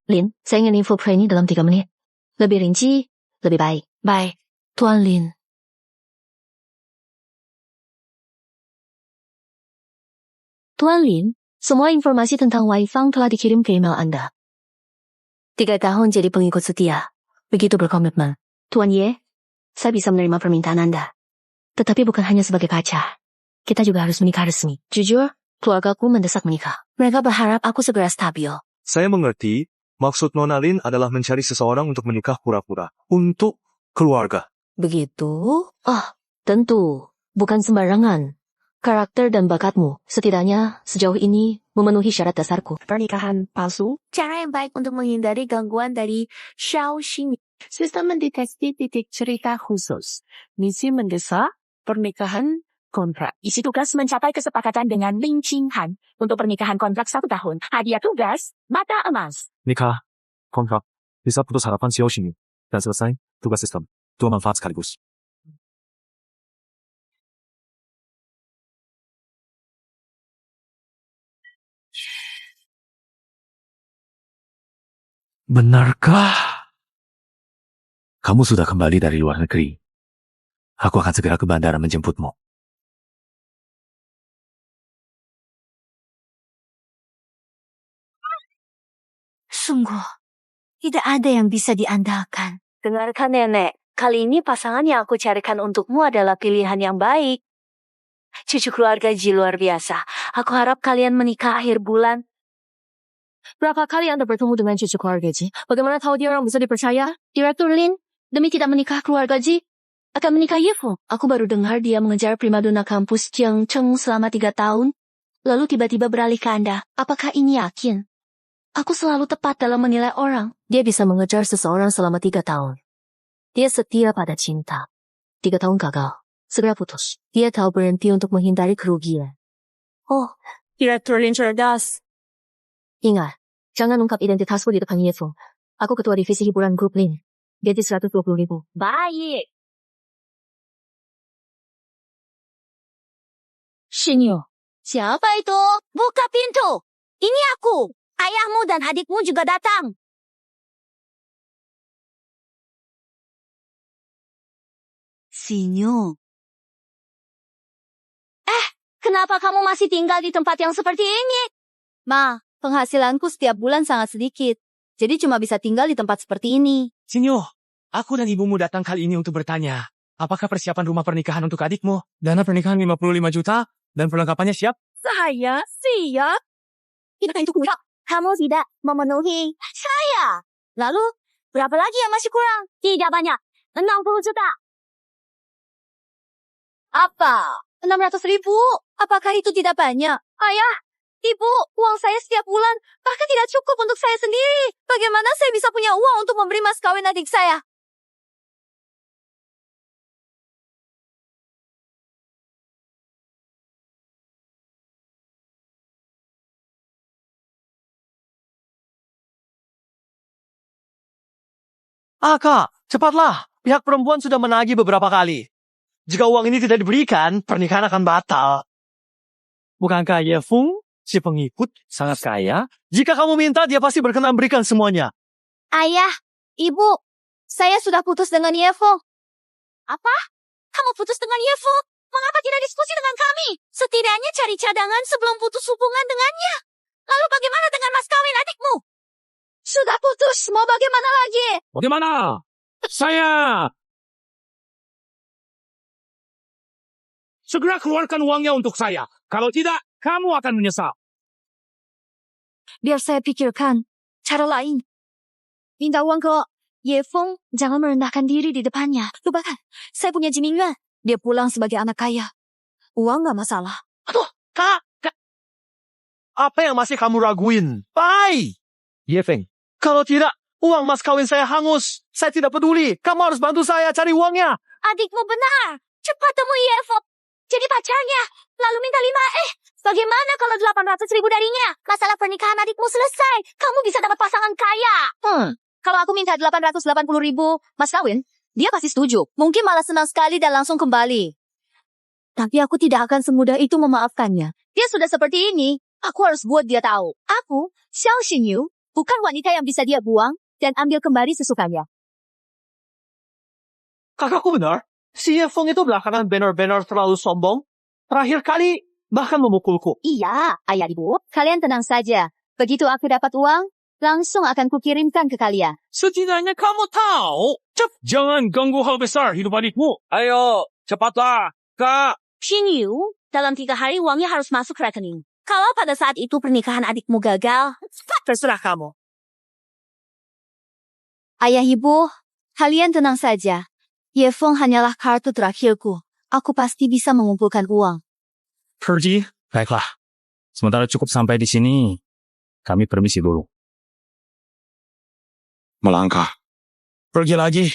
Lin, saya ingin info pre ini dalam 3 menit. Lebih rinci, lebih baik. Baik, Tuan Lin. Tuan Lin, semua informasi tentang Wai Fang telah dikirim ke email Anda. 3 tahun jadi pengikut setia. Begitu berkomitmen. Tuan Ye, saya bisa menerima permintaan Anda. Tetapi bukan hanya sebagai pacar. Kita juga harus menikah resmi. Jujur, keluargaku mendesak menikah. Mereka berharap aku segera stabil.
Saya mengerti, maksud Nona Lin adalah mencari seseorang untuk menikah pura-pura. Untuk keluarga.
Begitu? Tentu. Bukan sembarangan. Karakter dan bakatmu, setidaknya sejauh ini memenuhi syarat dasarku.
Pernikahan palsu?
Cara yang baik untuk menghindari gangguan dari Xiao Xing.
Sistem mendeteksi titik cerita khusus. Misi mendesak, pernikahan,
kontrak. Isi tugas mencapai kesepakatan dengan Ling Qinghan untuk pernikahan kontrak 1 tahun. Hadiah tugas, mata emas.
Nikah, kontrak, bisa putus harapan Xiao Xinyu. Dan selesai, tugas sistem. Dua manfaat sekaligus.
Benarkah? Kamu sudah kembali dari luar negeri. Aku akan segera ke bandara menjemputmu.
Sungguh, tidak ada yang bisa diandalkan.
Dengarkan nenek, kali ini pasangan yang aku carikan untukmu adalah pilihan yang baik. Cucu keluarga Ji luar biasa. Aku harap kalian menikah akhir bulan.
Berapa kali Anda bertemu dengan cucu keluarga Ji? Bagaimana tahu dia orang bisa dipercaya? Direktur Lin, demi tidak menikah keluarga Ji, akan menikah Yefu.
Aku baru dengar dia mengejar primadona kampus Jiang Cheng selama 3 tahun, lalu tiba-tiba beralih ke Anda. Apakah ini yakin? Aku selalu tepat dalam menilai orang. Dia bisa mengejar seseorang selama 3 tahun. Dia setia pada cinta. 3 tahun gagal. Segera putus. Dia tahu berhenti untuk menghindari kerugian.
Oh, Direktur Lin cerdas.
Ingat, jangan ungkap identitasmu di depan Yefu. Aku ketua divisi hiburan grup Lin. Gaji 120.000.
Baik. Xinyu, siapa itu? Buka pintu. Ini aku. Ayahmu dan adikmu juga datang. Xinyu. Kenapa kamu masih tinggal di tempat yang seperti ini? Ma, penghasilanku setiap bulan sangat sedikit. Jadi cuma bisa tinggal di tempat seperti ini.
Sinyo, aku dan ibumu datang kali ini untuk bertanya. Apakah persiapan rumah pernikahan untuk adikmu? Dana pernikahan 55 juta dan perlengkapannya siap?
Saya siap. Tidak itu kurang. Kamu tidak memenuhi saya. Lalu, berapa lagi yang masih kurang? Tidak banyak. 60 juta. Apa? 600.000? Apakah itu tidak banyak? Ayah, ibu, uang saya setiap bulan bahkan tidak cukup untuk saya sendiri. Bagaimana saya bisa punya uang untuk memberi mas kawin adik saya?
Kak, cepatlah. Pihak perempuan sudah menagih beberapa kali. Jika uang ini tidak diberikan, pernikahan akan batal. Bukankah Ye Feng, si pengikut, sangat kaya? Jika kamu minta, dia pasti berkenan berikan semuanya.
Ayah, ibu, saya sudah putus dengan Yevo. Apa? Kamu putus dengan Yevo? Mengapa tidak diskusi dengan kami? Setidaknya cari cadangan sebelum putus hubungan dengannya. Lalu bagaimana dengan mas kawin adikmu? Sudah putus, mau bagaimana lagi?
Bagaimana? Saya! Segera keluarkan uangnya untuk saya. Kalau tidak, kamu akan menyesal.
Biar saya pikirkan cara lain. Minta uang ke Ye Feng, jangan merendahkan diri di depannya. Lupakan, saya punya Ji Mingyuan. Dia pulang sebagai anak kaya. Uang gak masalah.
Aduh, Kak. Apa yang masih kamu raguin? Pai! Ye Feng, kalau tidak, uang mas kawin saya hangus. Saya tidak peduli. Kamu harus bantu saya cari uangnya.
Adikmu benar. Cepat temui Ye Feng. Jadi pacarnya. Lalu minta 5. Bagaimana kalau 800.000 darinya? Masalah pernikahan adikmu selesai. Kamu bisa dapat pasangan kaya. Kalau aku minta 880.000 mas kawin, dia pasti setuju. Mungkin malah senang sekali dan langsung kembali. Tapi aku tidak akan semudah itu memaafkannya. Dia sudah seperti ini. Aku harus buat dia tahu. Aku, Xiao Xinyu, bukan wanita yang bisa dia buang dan ambil kembali sesukanya.
Kakakku benar. Si Ye Feng itu belakangan benar-benar terlalu sombong. Terakhir kali, bahkan memukulku.
Iya, ayah ibu. Kalian tenang saja. Begitu aku dapat uang, langsung akan kukirimkan ke kalian.
Setidaknya kamu tahu. Jangan ganggu hal besar hidup adikmu. Ayo, cepatlah, Kak.
Xinyu, dalam 3 hari uangnya harus masuk rekening. Kalau pada saat itu pernikahan adikmu gagal, terserah kamu. Ayah ibu, kalian tenang saja. Ye Feng hanyalah kartu terakhirku. Aku pasti bisa mengumpulkan uang.
Pergi, baiklah. Sementara cukup sampai di sini. Kami permisi dulu.
Melangkah.
Pergi lagi.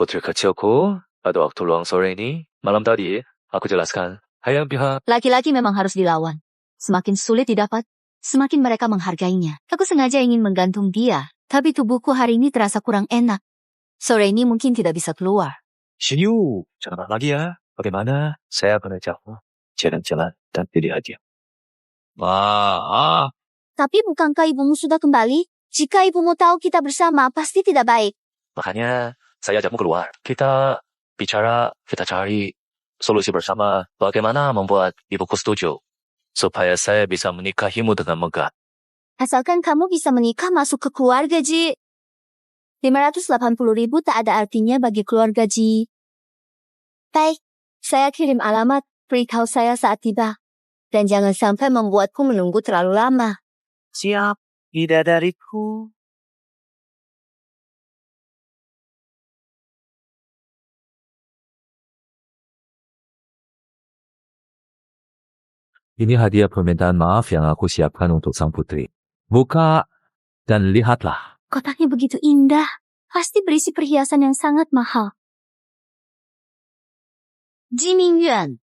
Putri kecilku, pada waktu luang sore ini, malam tadi, aku jelaskan, hayang pihak.
Laki-laki memang harus dilawan. Semakin sulit didapat, semakin mereka menghargainya. Aku sengaja ingin menggantung dia, tapi tubuhku hari ini terasa kurang enak. Sore ini mungkin tidak bisa keluar.
Shinyu, jangan lagi ya. Bagaimana saya mengajakmu jalan-jalan dan pilih hadiah.
Tapi bukankah ibumu sudah kembali? Jika ibumu tahu kita bersama, pasti tidak baik.
Makanya saya ajakmu keluar. Kita bicara, kita cari solusi bersama. Bagaimana membuat ibuku setuju supaya saya bisa menikahimu dengan megah.
Asalkan kamu bisa menikah masuk ke keluarga, Ji. 580.000 tak ada artinya bagi keluarga, Ji. Baik, saya kirim alamat, beritahu saya saat tiba. Dan jangan sampai membuatku menunggu terlalu lama.
Siap, bidadariku.
Ini hadiah permintaan maaf yang aku siapkan untuk sang putri. Buka dan lihatlah.
Kotaknya begitu indah. Pasti berisi perhiasan yang sangat mahal. Ji Mingyuan,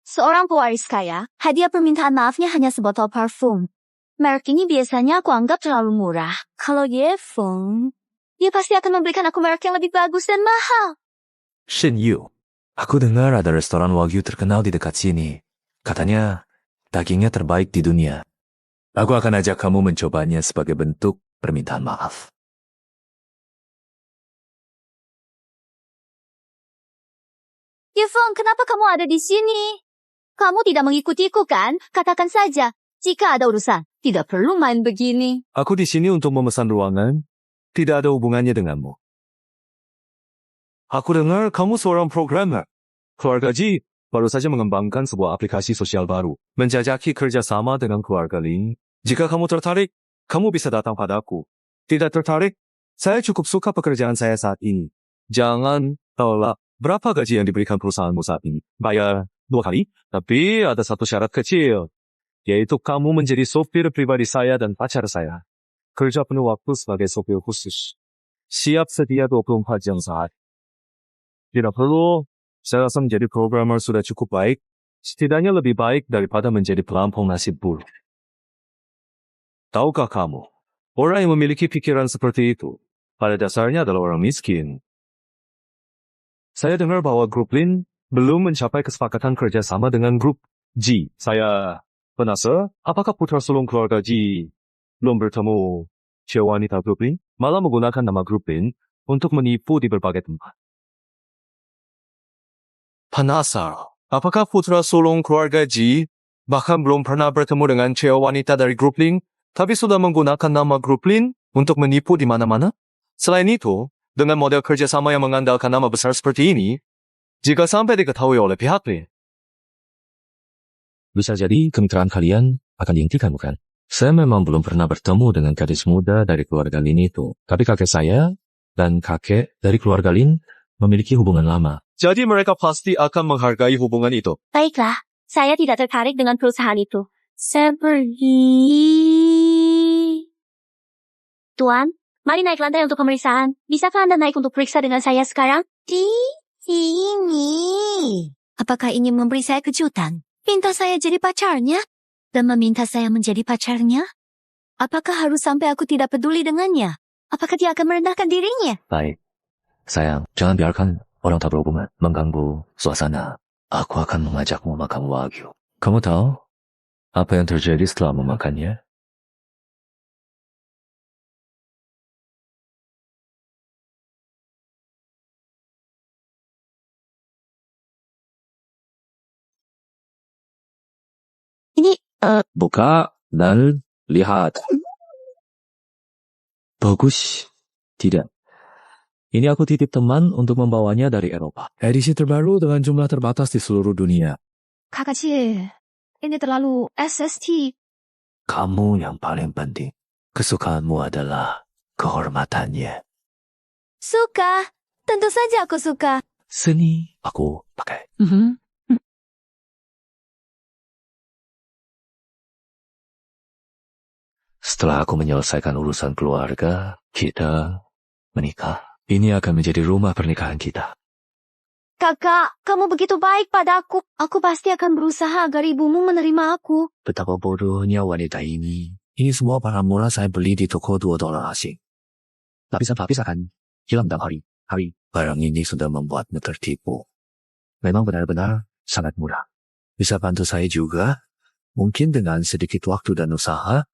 seorang pewaris kaya, hadiah permintaan maafnya hanya sebotol parfum. Merek ini biasanya aku anggap terlalu murah. Kalau Ye Feng, dia pasti akan memberikan aku merek yang lebih bagus dan mahal.
Shin Yu, aku dengar ada restoran Wagyu terkenal di dekat sini. Katanya dagingnya terbaik di dunia. Aku akan ajak kamu mencobanya sebagai bentuk permintaan maaf.
Ye Feng, kenapa kamu ada di sini? Kamu tidak mengikutiku kan? Katakan saja. Jika ada urusan, tidak perlu main begini.
Aku di sini untuk memesan ruangan. Tidak ada hubungannya denganmu. Aku dengar kamu seorang programmer. Keluarga Ji baru saja mengembangkan sebuah aplikasi sosial baru. Menjajaki kerjasama dengan keluarga Lin. Jika kamu tertarik, kamu bisa datang padaku. Tidak tertarik? Saya cukup suka pekerjaan saya saat ini. Jangan tolak. Berapa gaji yang diberikan perusahaanmu saat ini? Bayar 2 kali? Tapi ada satu syarat kecil. Yaitu kamu menjadi sopir pribadi saya dan pacar saya. Kerja penuh waktu sebagai sopir khusus. Siap sedia 24 jam sehari. Tidak perlu. Saya rasa menjadi programmer sudah cukup baik. Setidaknya lebih baik daripada menjadi pelampung nasib buruk. Tahukah kamu, orang yang memiliki pikiran seperti itu, pada dasarnya adalah orang miskin. Saya dengar bahwa grup Lin belum mencapai kesepakatan kerjasama dengan grup Ji. Saya penasaran, apakah putra sulung keluarga Ji belum bertemu cewek wanita grup Lin, malah menggunakan nama grup Lin untuk menipu di berbagai tempat. Penasaran, apakah putra sulung keluarga Ji bahkan belum pernah bertemu dengan cewek wanita dari grup Lin, tapi sudah menggunakan nama grup Lin untuk menipu di mana-mana? Selain itu, dengan model kerjasama yang mengandalkan nama besar seperti ini, jika sampai diketahui oleh pihak Lin, bisa jadi kemitraan kalian akan dihentikan, bukan? Saya memang belum pernah bertemu dengan gadis muda dari keluarga Lin itu, tapi kakek saya dan kakek dari keluarga Lin memiliki hubungan lama. Jadi mereka pasti akan menghargai hubungan itu.
Baiklah, saya tidak tertarik dengan perusahaan itu. Saya pergi. Tuan, mari naik lantai untuk pemeriksaan. Bisakah Anda naik untuk periksa dengan saya sekarang? Di sini. Apakah ingin memberi saya kejutan? Minta saya jadi pacarnya? Dan meminta saya menjadi pacarnya? Apakah harus sampai aku tidak peduli dengannya? Apakah dia akan merendahkan dirinya?
Baik. Sayang, jangan biarkan orang tak berhubungan mengganggu suasana. Aku akan mengajakmu makan Wagyu. Kamu tahu apa yang terjadi setelah memakannya?
Ini,
Buka dan lihat. Bagus. Tidak. Ini aku titip teman untuk membawanya dari Eropa. Edisi terbaru dengan jumlah terbatas di seluruh dunia.
kakak kecil, ini terlalu SST.
Kamu yang paling penting. Kesukaanmu adalah kehormatannya.
Suka. Tentu saja aku suka.
Seni aku pakai. Setelah aku menyelesaikan urusan keluarga, kita menikah. Ini akan menjadi rumah pernikahan kita.
Kakak, kamu begitu baik padaku. Aku pasti akan berusaha agar ibumu menerima aku.
Betapa bodohnya wanita ini. Ini semua barang murah saya beli di toko $2 asing. Lapisan-lapis akan hilang dalam hari. Barang ini sudah membuatnya tertipu. Memang benar-benar sangat murah. Bisa bantu saya juga? Mungkin dengan sedikit waktu dan usaha?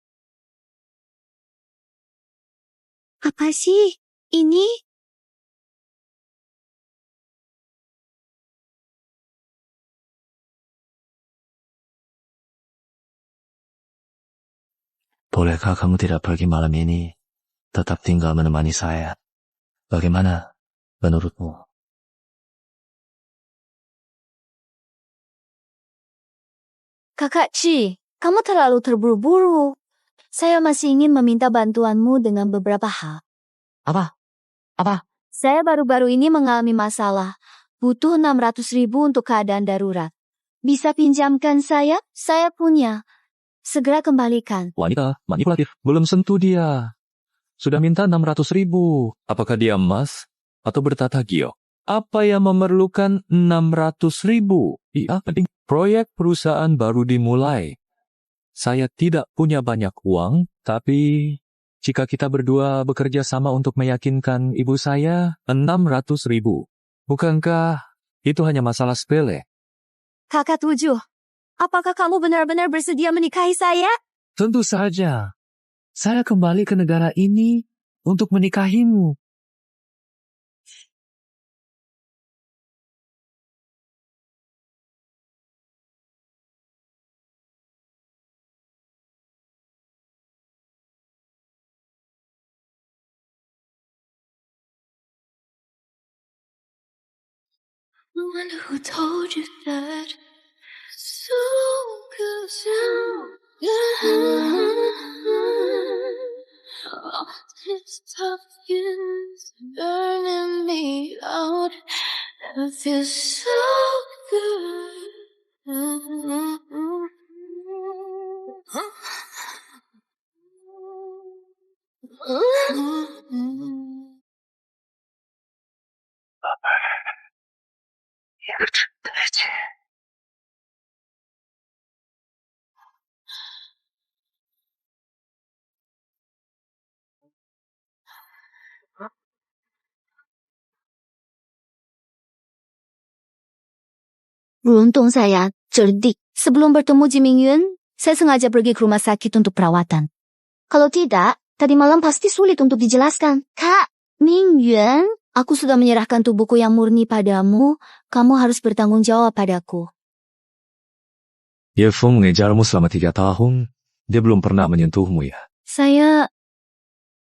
Apa sih ini?
Bolehkah kamu tidak pergi malam ini? Tetap tinggal menemani saya. Bagaimana menurutmu?
Kakak Ci, kamu terlalu terburu-buru. Saya masih ingin meminta bantuanmu dengan beberapa hal.
Apa?
Saya baru-baru ini mengalami masalah. Butuh 600.000 untuk keadaan darurat. Bisa pinjamkan saya? Saya punya. Segera kembalikan.
Wanita manipulatif. Belum sentuh dia. Sudah minta 600.000. Apakah dia emas atau bertata gio? Apa yang memerlukan 600.000? Iya, penting. Proyek perusahaan baru dimulai. Saya tidak punya banyak uang, tapi jika kita berdua bekerja sama untuk meyakinkan ibu saya, 600.000. Bukankah itu hanya masalah sepele?
Kakak 7, apakah kamu benar-benar bersedia menikahi saya?
Tentu saja. Saya kembali ke negara ini untuk menikahimu.
I wonder who told you that. So good all this tough is burning me out. It feels so good.
Beruntung saya, cerdik. Sebelum bertemu Ji Mingyun, saya sengaja pergi ke rumah sakit untuk perawatan. Kalau tidak, tadi malam pasti sulit untuk dijelaskan. Kak, Mingyun, aku sudah menyerahkan tubuhku yang murni padamu. Kamu harus bertanggung jawab padaku.
Ye Feng mengejarmu selama 3 tahun. Dia belum pernah menyentuhmu ya?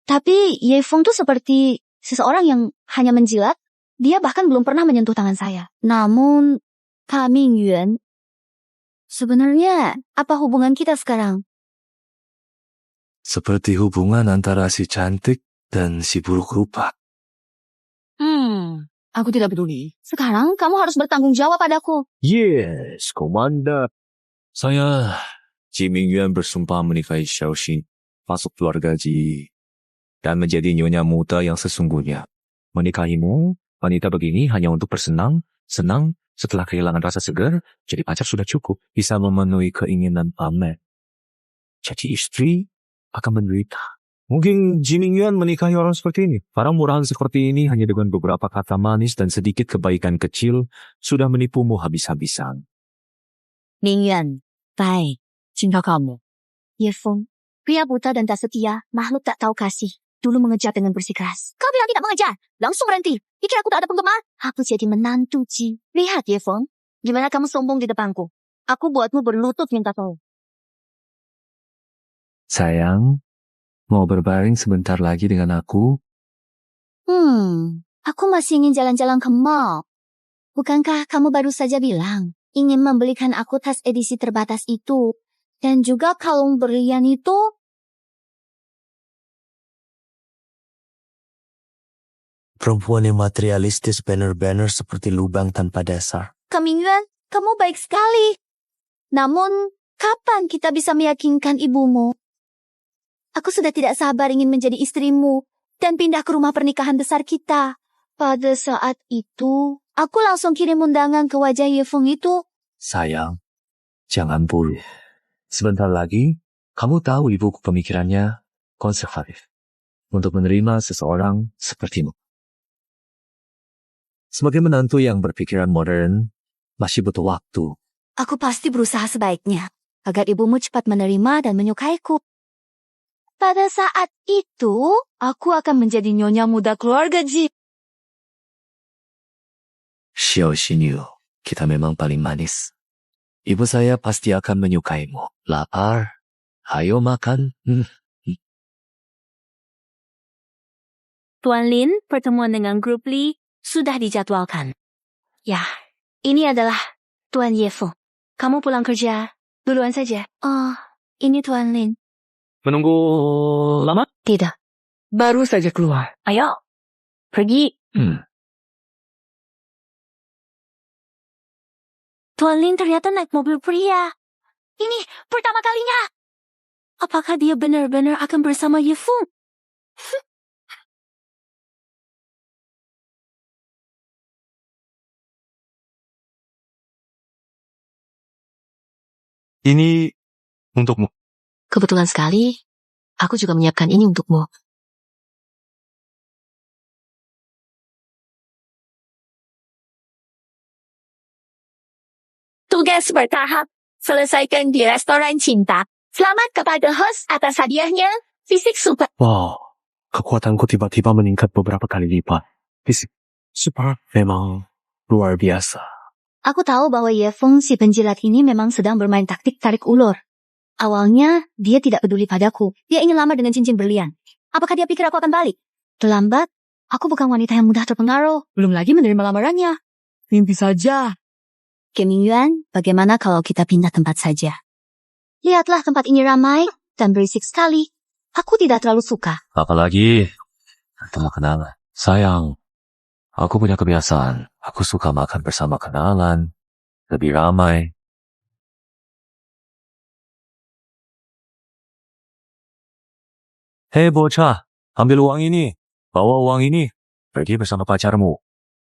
Tapi Ye Feng tuh seperti seseorang yang hanya menjilat. Dia bahkan belum pernah menyentuh tangan saya. Namun, Kak Mingyun, sebenarnya apa hubungan kita sekarang?
Seperti hubungan antara si cantik dan si buruk rupa.
Aku tidak peduli.
Sekarang kamu harus bertanggung jawab padaku.
Yes, Komandan. Saya, Ji Mingyuan bersumpah menikahi Xiaoxin, masuk keluarga Ji, dan menjadi nyonya muda yang sesungguhnya. Menikahimu, wanita begini hanya untuk senang, setelah kehilangan rasa segar, jadi pacar sudah cukup, bisa memenuhi keinginan pamer. Jadi istri akan menderita. Mungkin Ji Mingyuan menikahi orang seperti ini. Barang murahan seperti ini hanya dengan beberapa kata manis dan sedikit kebaikan kecil sudah menipumu habis-habisan.
Mingyuan, baik, cinta kamu. Ye Feng, pria buta dan tak setia, makhluk tak tahu kasih. Dulu mengejar dengan bersikeras. Kau bilang tidak mengejar, langsung berhenti. Pikir aku tak ada penggemar? Aku jadi menantu Ji. Lihat Ye Feng, gimana kamu sombong di depanku. Aku buatmu berlutut minta tolong.
Sayang, mau berbaring sebentar lagi dengan aku?
Aku masih ingin jalan-jalan ke mall. Bukankah kamu baru saja bilang ingin membelikan aku tas edisi terbatas itu? Dan juga kalung berlian itu?
Perempuan yang materialistis banner-banner seperti lubang tanpa dasar.
Kak Mingyuan, kamu baik sekali. Namun, kapan kita bisa meyakinkan ibumu? Aku sudah tidak sabar ingin menjadi istrimu. dan pindah ke rumah pernikahan besar kita. Pada saat itu, aku langsung kirim undangan ke wajah Yefeng itu.
Sayang, jangan buru. Sebentar lagi, kamu tahu ibu pemikirannya konservatif untuk menerima seseorang sepertimu. Sebagai menantu yang berpikiran modern, masih butuh waktu.
Aku pasti berusaha sebaiknya agar ibumu cepat menerima dan menyukaiku. Pada saat itu, aku akan menjadi nyonya muda keluarga Ji.
Xiao Xinyu, kita memang paling manis. Ibu saya pasti akan menyukaimu. Lapar? Ayo makan.
Tuan Lin, pertemuan dengan grup Li sudah dijadwalkan. Ya, ini adalah Tuan Yefeng. Kamu pulang kerja duluan saja.
Oh, ini Tuan Lin.
Menunggu lama?
Tidak.
Baru saja keluar.
Ayo, pergi. Tuan Lin ternyata naik mobil pria. Ini pertama kalinya. Apakah dia benar-benar akan bersama Yefeng?
Ini untukmu.
Kebetulan sekali, aku juga menyiapkan ini untukmu.
Tugas bertahap. Selesaikan di restoran cinta. Selamat kepada host atas hadiahnya. Fisik super.
Wow, kekuatanku tiba-tiba meningkat beberapa kali lipat. Fisik super memang luar biasa.
Aku tahu bahwa Yefeng si penjilat ini memang sedang bermain taktik tarik ulur. Awalnya, dia tidak peduli padaku. Dia ingin lamar dengan cincin berlian. Apakah dia pikir aku akan balik? Terlambat, aku bukan wanita yang mudah terpengaruh. Belum lagi menerima lamarannya.
Mimpi saja.
Kim Yuan, bagaimana kalau kita pindah tempat saja? Lihatlah tempat ini ramai dan berisik sekali. Aku tidak terlalu suka.
Apalagi ketemu kenalan. Sayang, aku punya kebiasaan. Aku suka makan bersama kenalan. Lebih ramai. Hei bocah, ambil uang ini. Bawa uang ini. Pergi bersama pacarmu.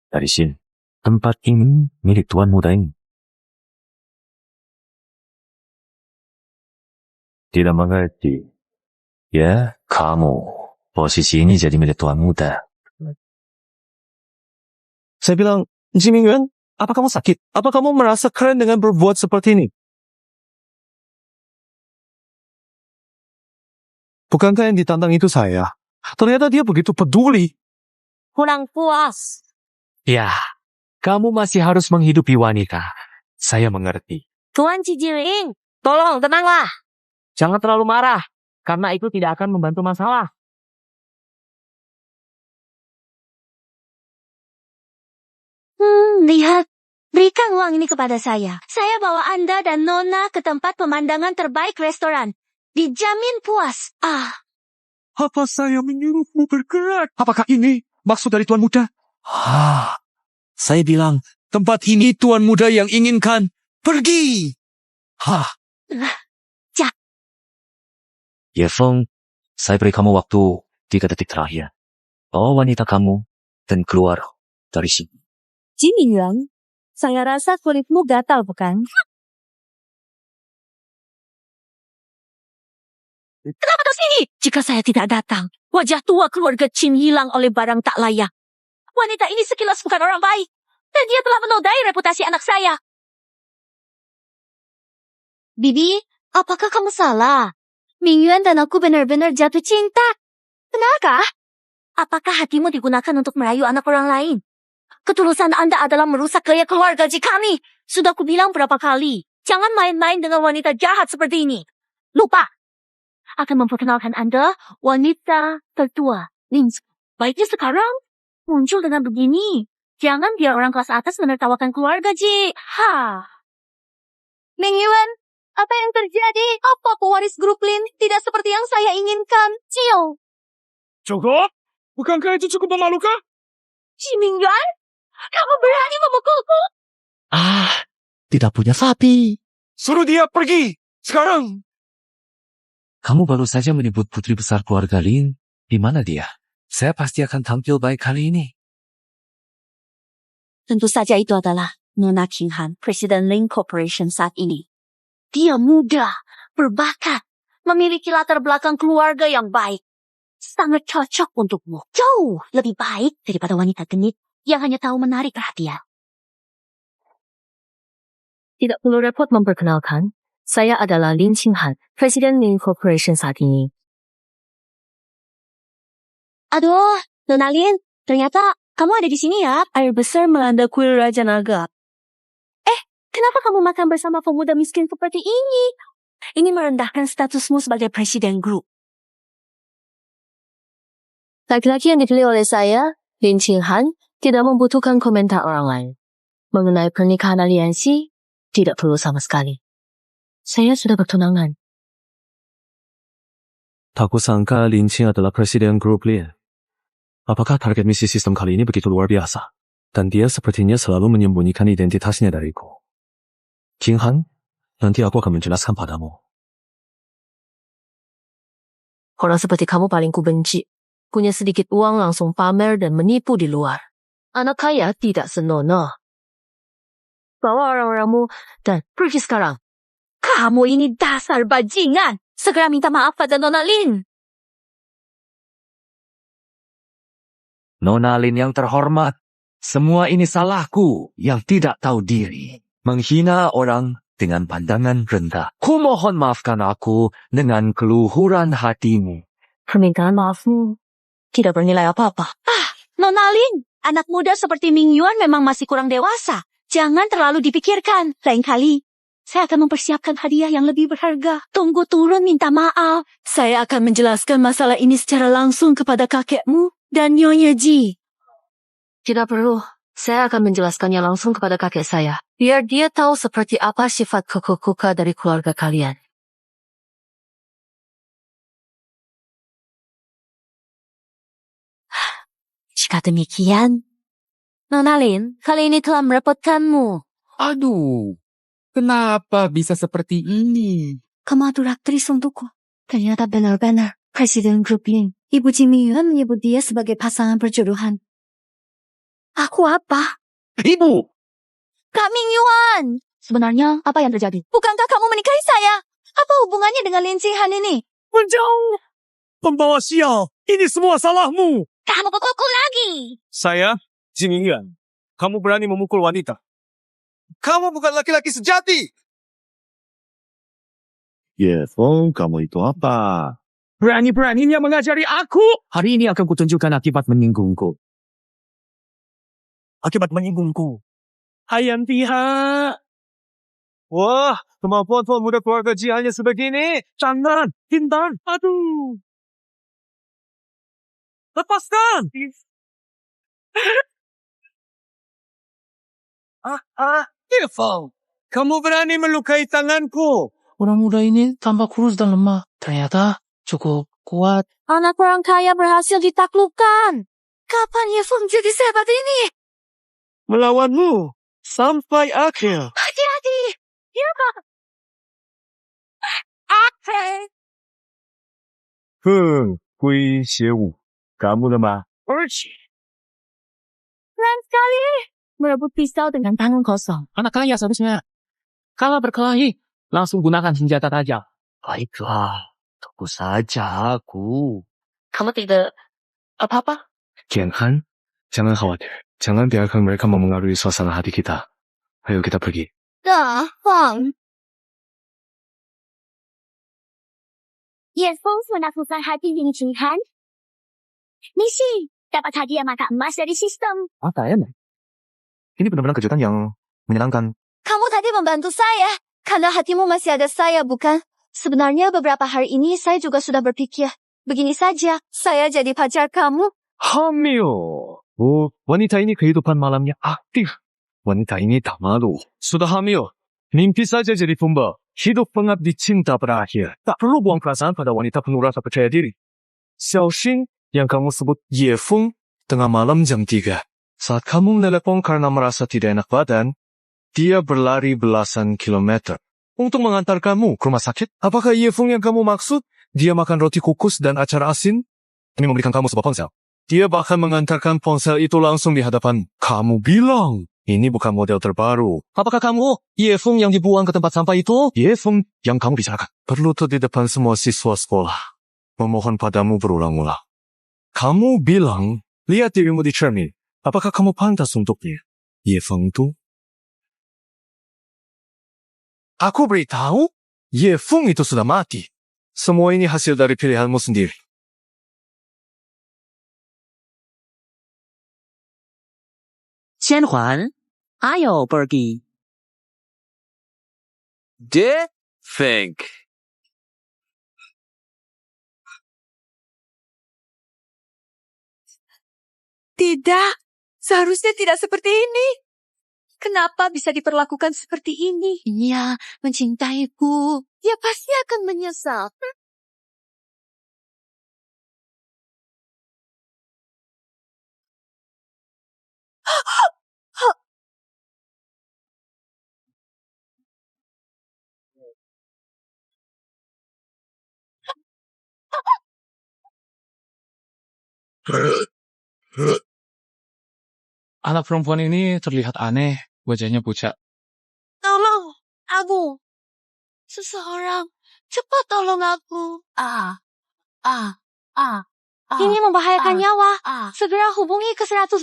Dari sini. Tempat ini milik tuan muda ini. Tidak mengerti. Ya, kamu. Posisi ini jadi milik tuan muda.
Saya bilang, Ji Mingyuan, apa kamu sakit? Apa kamu merasa keren dengan berbuat seperti ini? Bukankah yang ditantang itu saya? Ternyata dia begitu peduli.
Kurang puas.
Ya, kamu masih harus menghidupi wanita. Saya mengerti.
Tuan Cijiling, tolong tenanglah.
Jangan terlalu marah, karena itu tidak akan membantu masalah.
Lihat. Berikan uang ini kepada saya. Saya bawa Anda dan Nona ke tempat pemandangan terbaik restoran. Dijamin puas.
Apa saya menyuruhmu bergerak? Apakah ini maksud dari tuan muda? Saya bilang, tempat ini tuan muda yang inginkan. Pergi!
Yefeng, saya beri kamu waktu 3 detik terakhir. Bawa wanita kamu dan keluar dari sini.
Ji Mingyuan, saya rasa kulitmu gatal, bukan? Kenapa kau sini? Jika saya tidak datang, wajah tua keluarga Qin hilang oleh barang tak layak. Wanita ini sekilas bukan orang baik, dan dia telah menodai reputasi anak saya.
Bibi, apakah kamu salah? Mingyuan dan aku benar-benar jatuh cinta. Benarkah?
Apakah hatimu digunakan untuk merayu anak orang lain? Ketulusan Anda adalah merusak gaya keluarga Ji kami. Sudah kubilang berapa kali, jangan main-main dengan wanita jahat seperti ini. Lupa. Akan memperkenalkan Anda wanita tertua, Ling. Baiknya sekarang muncul dengan begini. Jangan biar orang kelas atas menertawakan keluarga Ji.
Mingyuan, apa yang terjadi? Apa pewaris grup Lin tidak seperti yang saya inginkan? Cio.
Cukup? Bukankah itu cukup memalukan?
Ji Mingyuan, kamu berani memukulku?
Tidak punya sapi.
Suruh dia pergi! Sekarang!
Kamu baru saja menyebut putri besar keluarga Lin. Di mana dia?
Saya pasti akan tampil baik kali ini.
Tentu saja itu adalah Nona King Han, Presiden Link Corporation saat ini. Dia muda, berbakat, memiliki latar belakang keluarga yang baik. Sangat cocok untukmu. Jauh lebih baik daripada wanita genit yang hanya tahu menarik perhatian.
Tidak perlu repot memperkenalkan. Saya adalah Lin Qinghan, Presiden Lin Corporation saat ini.
Aduh, Nona Lin, ternyata kamu ada di sini ya.
Air besar melanda kuil Raja Naga. Kenapa kamu makan bersama pemuda miskin seperti ini? Ini merendahkan statusmu sebagai presiden grup. Laki-laki yang dipilih oleh saya, Lin Qinghan, tidak membutuhkan komentar orang lain. Mengenai pernikahan aliansi, tidak perlu sama sekali. Saya sudah bertunangan.
Tak kusangka Lin Qing adalah presiden grup Lin. Apakah target misi sistem kali ini begitu luar biasa? Dan dia sepertinya selalu menyembunyikan identitasnya dariku. King Han, nanti aku akan menjelaskan padamu.
Orang seperti kamu paling kubenci. Punya sedikit uang langsung pamer dan menipu di luar. Anak kaya tidak senonoh. Bawa orang-orangmu dan pergi sekarang.
Kamu ini dasar bajingan. Segera minta maaf pada Nona Lin.
Nona Lin yang terhormat, semua ini salahku yang tidak tahu diri. Menghina orang dengan pandangan rendah. Kumohon maafkan aku dengan keluhuran hatimu.
Permintaan maafmu tidak bernilai apa-apa.
Nona Lin, anak muda seperti Ming Yuan memang masih kurang dewasa. Jangan terlalu dipikirkan. Lain kali, saya akan mempersiapkan hadiah yang lebih berharga. Tunggu turun minta maaf.
Saya akan menjelaskan masalah ini secara langsung kepada kakekmu dan Nyonya Ji. Tidak perlu. Saya akan menjelaskannya langsung kepada kakek saya. Biar dia tahu seperti apa sifat kekekuka dari keluarga kalian.
Jika demikian, Nona Lin, kali ini telah merepotkanmu.
Aduh, kenapa bisa seperti ini?
Kamu atur aktris untukku. Ternyata benar-benar Presiden Grup Lin. Ibu Ji Ming Yuan menyebut dia sebagai pasangan perjodohan. Aku apa?
Ibu!
Kak Ming Yuan! Sebenarnya apa yang terjadi? Bukankah kamu menikahi saya? Apa hubungannya dengan Lin Qinghan ini?
Menjauh! Pembawa sial! Ini semua salahmu!
Kamu pukulku lagi!
Saya, Ji Mingyuan. Kamu berani memukul wanita. Kamu bukan laki-laki sejati!
Ye Feng, kamu itu apa?
Berani-beraninya mengajari aku! Hari ini akan kutunjukkan akibat menyinggungku.
Akibat menyinggungku.
Hayam pihak. Wah, kemampuan pemuda keluarga Ji hanya sebegini.
Jangan! Hindan! Aduh! Lepaskan!
Ye Feng, kamu berani melukai tanganku.
Orang muda ini tampak kurus dan lemah. Ternyata cukup kuat.
Anak orang kaya berhasil ditaklukkan. Kapan Ye Feng jadi sehebat ini?
Melawanmu sampai akhir.
Hati-hati! Ya, Pak. Akhir!
Gui Xie Wu. Kamu lemah.
Keren sekali. Merebut pisau dengan tangan kosong.
Anak kaya seharusnya. Kalau berkelahi, langsung gunakan senjata tajam.
Baiklah, tunggu saja aku.
Kamu tidak apa-apa?
King Han, jangan khawatir. Jangan biarkan mereka memengaruhi suasana hati kita. Ayo kita pergi.
Dah, Feng.
Ye Feng menaklukkan hati Lin Qinghan. Misi, dapat hadiah mata emas dari sistem.
ATM? Ini benar-benar kejutan yang menyenangkan.
Kamu tadi membantu saya. Karena hatimu masih ada saya, bukan? Sebenarnya beberapa hari ini saya juga sudah berpikir. Begini saja, saya jadi pacar kamu.
Hamil. Oh, wanita ini kehidupan malamnya aktif. Wanita ini tak malu.
Sudah hamil. Mimpi saja jadi tumba. Hidup pengabdi cinta berakhir. Tak perlu buang perasaan pada wanita penuh rasa percaya diri. Xiao Xing yang kamu sebut Ye Feng tengah malam jam 3. Saat kamu menelepon karena merasa tidak enak badan, dia berlari belasan kilometer untuk mengantar kamu ke rumah sakit. Apakah Ye Feng yang kamu maksud? Dia makan roti kukus dan acar asin demi memberikan kamu sebuah ponsel. Dia bahkan mengantarkan ponsel itu langsung di hadapan. Kamu bilang, ini bukan model terbaru.
Apakah kamu Ye Feng yang dibuang ke tempat sampah itu?
Ye Feng yang kamu bicarakan. Berlutut di depan semua siswa sekolah. Memohon padamu berulang-ulang. Kamu bilang, lihat dirimu di cermin. Apakah kamu pantas untuknya? Ye Feng itu? Aku beritahu, Ye Feng itu sudah mati. Semua ini hasil dari pilihanmu sendiri.
Qianhuan, ayo pergi.
Feng.
Tidak, seharusnya tidak seperti ini. Kenapa bisa diperlakukan seperti ini? Dia mencintaiku. Dia pasti akan menyesal.
Anak perempuan ini terlihat aneh, wajahnya pucat.
Tolong, aku. Seseorang, cepat tolong aku. Ini membahayakan nyawa. Segera hubungi ke 120.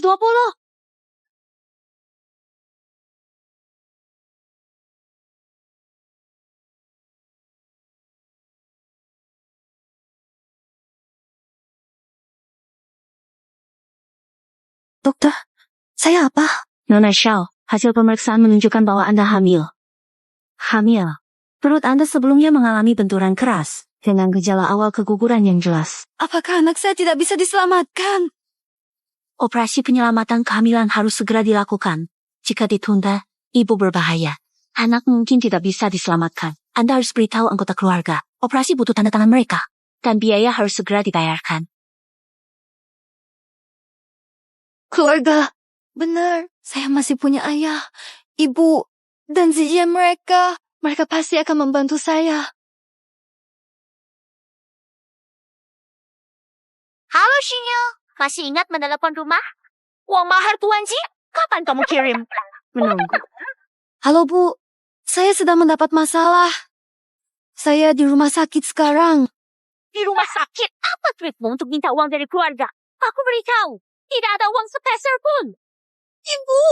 Dokter, saya apa? Nona Xiao, hasil pemeriksaan menunjukkan bahwa Anda hamil. Hamil. Perut Anda sebelumnya mengalami benturan keras, dengan gejala awal keguguran yang jelas.
Apakah anak saya tidak bisa diselamatkan?
Operasi penyelamatan kehamilan harus segera dilakukan. Jika ditunda, ibu berbahaya. Anak mungkin tidak bisa diselamatkan. Anda harus beritahu anggota keluarga. Operasi butuh tanda tangan mereka. Dan biaya harus segera dibayarkan.
Keluarga, benar. Saya masih punya ayah, ibu, dan Zijian mereka. Mereka pasti akan membantu saya.
Halo Shinyo, masih ingat menelepon rumah? Uang mahar Tuan Ji, kapan kamu kirim?
Menunggu.
Halo Bu, saya sedang mendapat masalah. Saya di rumah sakit sekarang.
Di rumah sakit, apa trikmu untuk minta uang dari keluarga? Aku beritahu, tidak ada uang sepeser pun.
Ibu,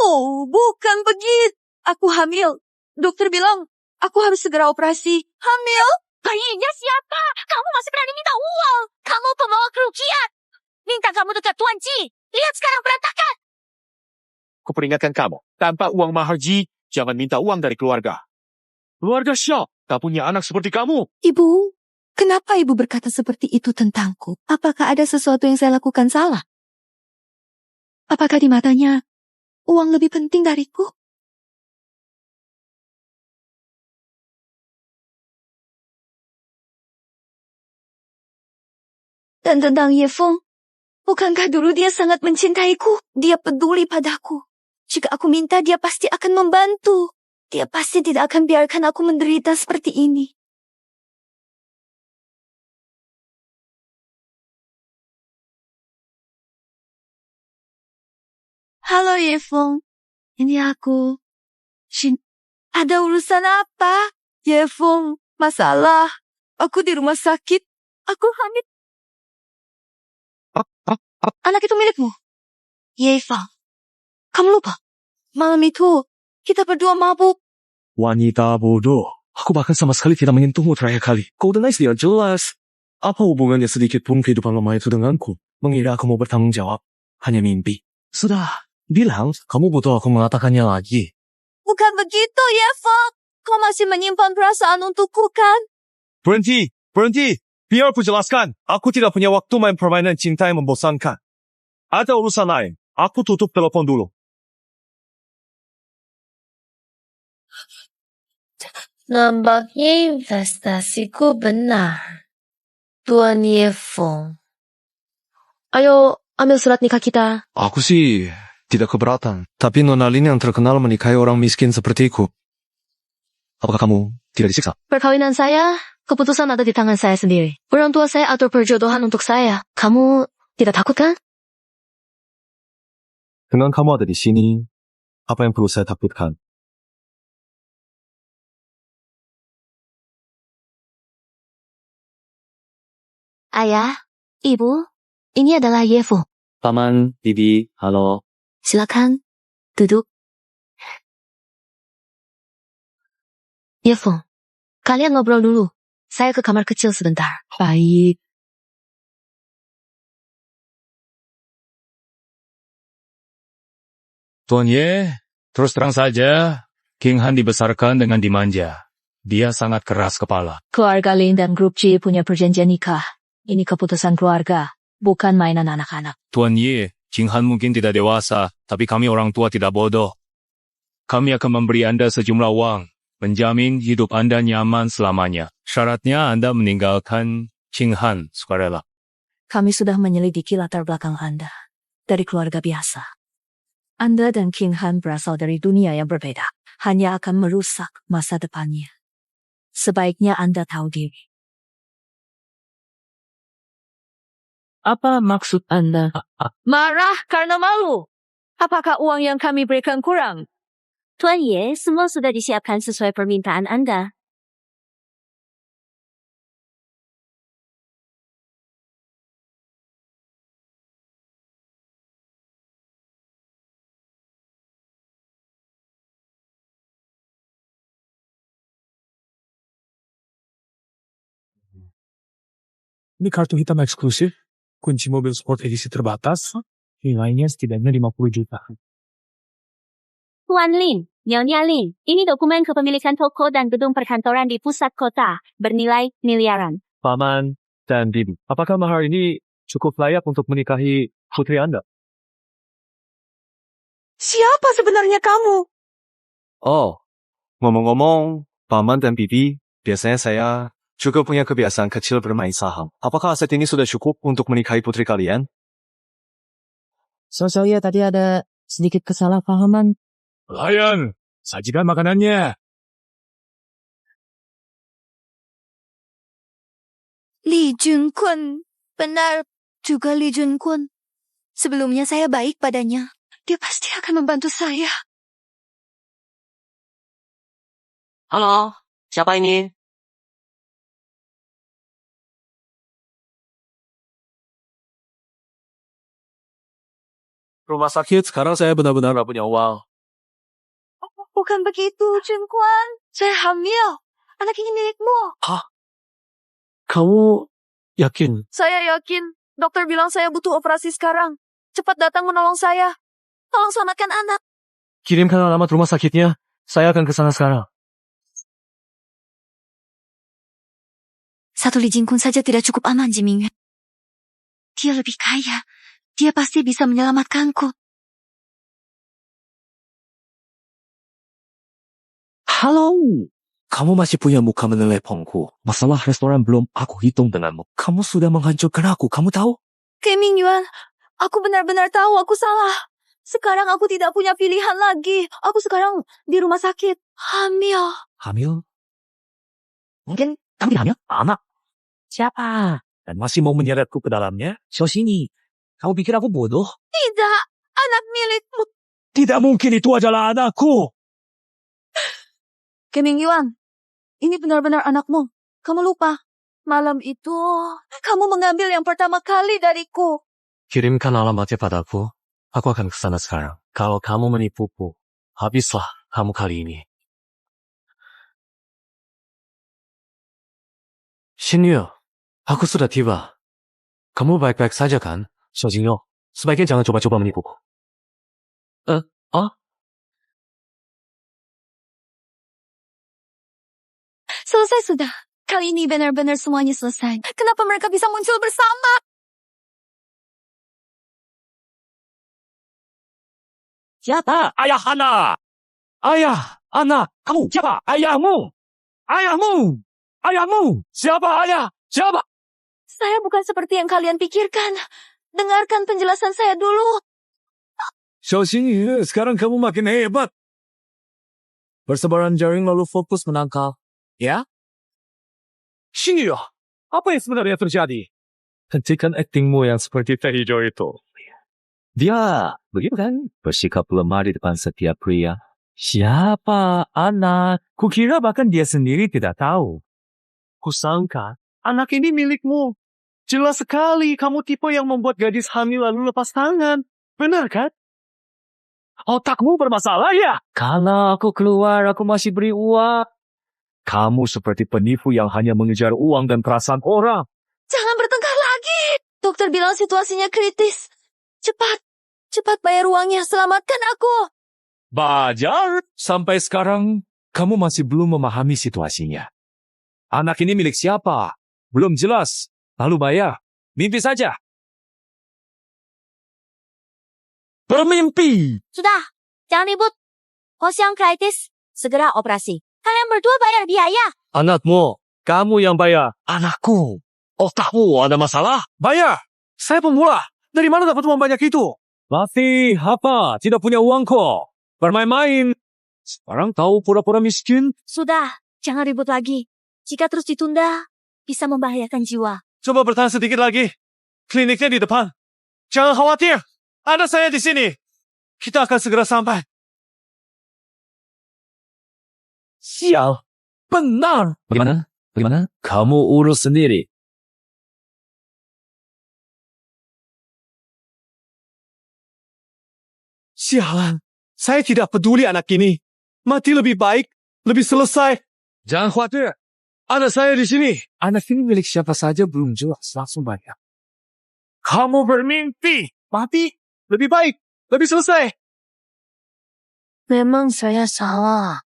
bukan begitu. Aku hamil. Dokter bilang, aku harus segera operasi. Hamil?
Bayinya siapa? Kamu masih berani minta uang. Kamu pembawa kerugian. Minta kamu dekat Tuan Ji. Lihat sekarang berantakan.
Kuperingatkan kamu, tanpa uang mahar Ji, jangan minta uang dari keluarga. Keluarga Xiao, tak punya anak seperti kamu.
Ibu, kenapa ibu berkata seperti itu tentangku? Apakah ada sesuatu yang saya lakukan salah? Apakah di matanya uang lebih penting dariku? Dan tentang Ye Feng, bukankah dulu dia sangat mencintaiku? Dia peduli padaku. Jika aku minta, dia pasti akan membantu. Dia pasti tidak akan biarkan aku menderita seperti ini. Halo Ye Feng, ini aku. Ada urusan apa? Ye Feng, masalah. Aku di rumah sakit. Aku hamil. Anak itu milikmu? Ye Feng, kamu lupa? Malam itu, kita berdua mabuk.
Wanita bodoh. Aku bahkan sama sekali tidak menyentuhmu terakhir kali. Golden Eyes dia jelas. Apa hubungannya sedikit pun kehidupan lama itu denganku? Mengira aku mau bertanggung jawab. Hanya mimpi. Sudah, bilang kamu butuh aku mengatakannya lagi.
Bukan begitu, Ye Feng. Kau masih menyimpan perasaan untukku, kan?
Berhenti, berhenti. Biar aku jelaskan. Aku tidak punya waktu main permainan cinta yang membosankan. Ada urusan lain. Aku tutup telepon dulu.
Nampaknya investasiku benar. Tuan Ye Feng. Ayo, ambil surat nikah kita.
Aku sih tidak keberatan. Tapi Nona Lin yang terkenal menikahi orang miskin sepertiku. Apakah kamu tidak disiksa?
Perkawinan saya, keputusan ada di tangan saya sendiri. Orang tua saya atur perjodohan untuk saya. Kamu tidak takut kan?
Dengan kamu ada di sini, apa yang perlu saya takutkan?
Ayah, Ibu, ini adalah Yevo.
Paman, Bibi, halo.
Silakan, duduk. Yevo, kalian ngobrol dulu. Saya ke kamar kecil sebentar.
Baik.
Tuan Ye, terus terang saja, King Han dibesarkan dengan dimanja. Dia sangat keras kepala.
Keluarga Lin dan Grup G punya perjanjian nikah. Ini keputusan keluarga, bukan mainan anak-anak.
Tuan Ye, King Han mungkin tidak dewasa, tapi kami orang tua tidak bodoh. Kami akan memberi Anda sejumlah uang, menjamin hidup Anda nyaman selamanya. Syaratnya Anda meninggalkan King Han sukarela.
Kami sudah menyelidiki latar belakang Anda. Dari keluarga biasa. Anda dan King Han berasal dari dunia yang berbeda. Hanya akan merusak masa depannya. Sebaiknya Anda tahu diri.
Apa maksud Anda?
Marah karena malu. Apakah uang yang kami berikan kurang?
Tuan Ye, semua sudah disiapkan sesuai permintaan Anda.
Ini kartu hitam eksklusif, kunci mobil sport edisi terbatas, nilainya setidaknya 50 juta.
Tuan Lin, Nyonya Lin, ini dokumen kepemilikan toko dan gedung perkantoran di pusat kota, bernilai miliaran.
Paman dan Bibi, apakah mahar ini cukup layak untuk menikahi putri Anda?
Siapa sebenarnya kamu?
Oh, ngomong-ngomong, Paman dan Bibi, biasanya saya juga punya kebiasaan kecil bermain saham. Apakah aset ini sudah cukup untuk menikahi putri kalian?
Saya tadi ada sedikit kesalahpahaman.
Pelayan, sajikan makanannya.
Li Junkun, benar juga Li Junkun. Sebelumnya saya baik padanya. Dia pasti akan membantu saya.
Halo, siapa ini?
Rumah sakit, sekarang saya benar-benar gak punya uang.
Bukan begitu, Junkun. Saya hamil. Anak ini milikmu.
Kamu yakin?
Saya yakin. Dokter bilang saya butuh operasi sekarang. Cepat datang menolong saya. Tolong selamatkan anak.
Kirimkan alamat rumah sakitnya. Saya akan ke sana sekarang.
Satu Li Jingkun saja tidak cukup aman, Jiming. Dia lebih kaya. Dia pasti bisa menyelamatkanku.
Halo, kamu masih punya muka menelepongku. Masalah restoran belum aku hitung denganmu. Kamu sudah menghancurkan aku, kamu tahu?
Keming Yuan, aku benar-benar tahu aku salah. Sekarang aku tidak punya pilihan lagi. Aku sekarang di rumah sakit. Hamil.
Hamil? Mungkin kamu tidak hamil? Anak. Siapa? Dan masih mau menyeretku ke dalamnya? Sini. Kamu pikir aku bodoh?
Tidak, anak milikmu.
Tidak mungkin itu adalah anakku.
Keming Yuan, ini benar-benar anakmu. Kamu lupa. Malam itu, kamu mengambil yang pertama kali dariku.
Kirimkan alamatnya padaku. Aku akan ke sana sekarang. Kalau kamu menipuku, habislah kamu kali ini. Xinyu, aku sudah tiba. Kamu baik-baik saja kan? Xiaojingyo, sebaiknya jangan coba-coba menipuku.
Selesai sudah. Kali ini benar-benar semuanya selesai.
Kenapa mereka bisa muncul bersama?
Siapa? Ayah Hana. Ayah, anak, kamu siapa? Ayahmu. Ayahmu. Ayahmu. Siapa ayah? Siapa?
Saya bukan seperti yang kalian pikirkan. Dengarkan penjelasan saya dulu.
Xiaoxing, sekarang kamu makin hebat.
Persebaran jaring lalu fokus menangkal.
Ya? Xingyu, apa yang sebenarnya terjadi?
Hentikan aktingmu yang seperti teh hijau itu.
Dia, begitu kan? Bersikap lemah di depan setiap pria. Siapa anak? Kukira bahkan dia sendiri tidak tahu.
Kusangka, anak ini milikmu. Jelas sekali kamu tipe yang membuat gadis hamil lalu lepas tangan. Benar kan? Otakmu bermasalah ya?
Kalau aku keluar, aku masih beri uang. Kamu seperti penipu yang hanya mengejar uang dan perasaan orang.
Jangan bertengkar lagi. Dokter bilang situasinya kritis. Cepat bayar uangnya. Selamatkan aku.
Bajar, sampai sekarang kamu masih belum memahami situasinya. Anak ini milik siapa? Belum jelas. Lalu bayar. Mimpi saja. Bermimpi.
Sudah, jangan ribut. Kos yang kritis, segera operasi. Kalian berdua bayar biaya.
Anakmu, kamu yang bayar.
Anakku, otakmu ada masalah? Bayar. Saya pemula. Dari mana dapat uang banyak itu?
Latih, apa? Tidak punya uang kok. Bermain-main. Sekarang tahu pura-pura miskin?
Sudah, jangan ribut lagi. Jika terus ditunda, bisa membahayakan jiwa.
Coba bertahan sedikit lagi. Kliniknya di depan. Jangan khawatir. Ada saya di sini. Kita akan segera sampai.
Sial. Benar. Bagaimana? Kamu urus sendiri.
Sialan. Saya tidak peduli anak ini. Mati lebih baik. Lebih selesai.
Jangan khawatir.
Ada saya di sini.
Anak ini milik siapa saja belum jelas. Langsung bayar.
Kamu bermimpi. Mati lebih baik. Lebih selesai.
Memang saya salah.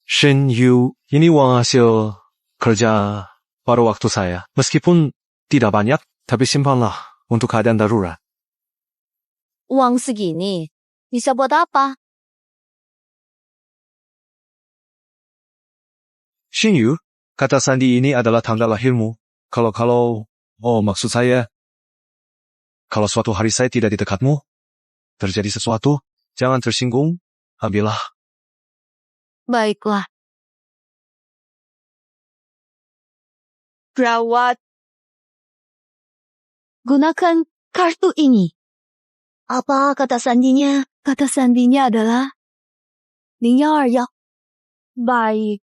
Shin Yu, ini uang hasil kerja pada waktu saya. Meskipun tidak banyak, tapi simpanlah untuk keadaan darurat.
Uang segini, bisa buat apa?
Shin Yu, kata sandi ini adalah tanggal lahirmu. Maksud saya, kalau suatu hari saya tidak di dekatmu, terjadi sesuatu, jangan tersinggung, ambillah.
Baiklah.
Gawat.
Gunakan kartu ini. Apa kata sandinya? Kata sandinya adalah 021. Baik.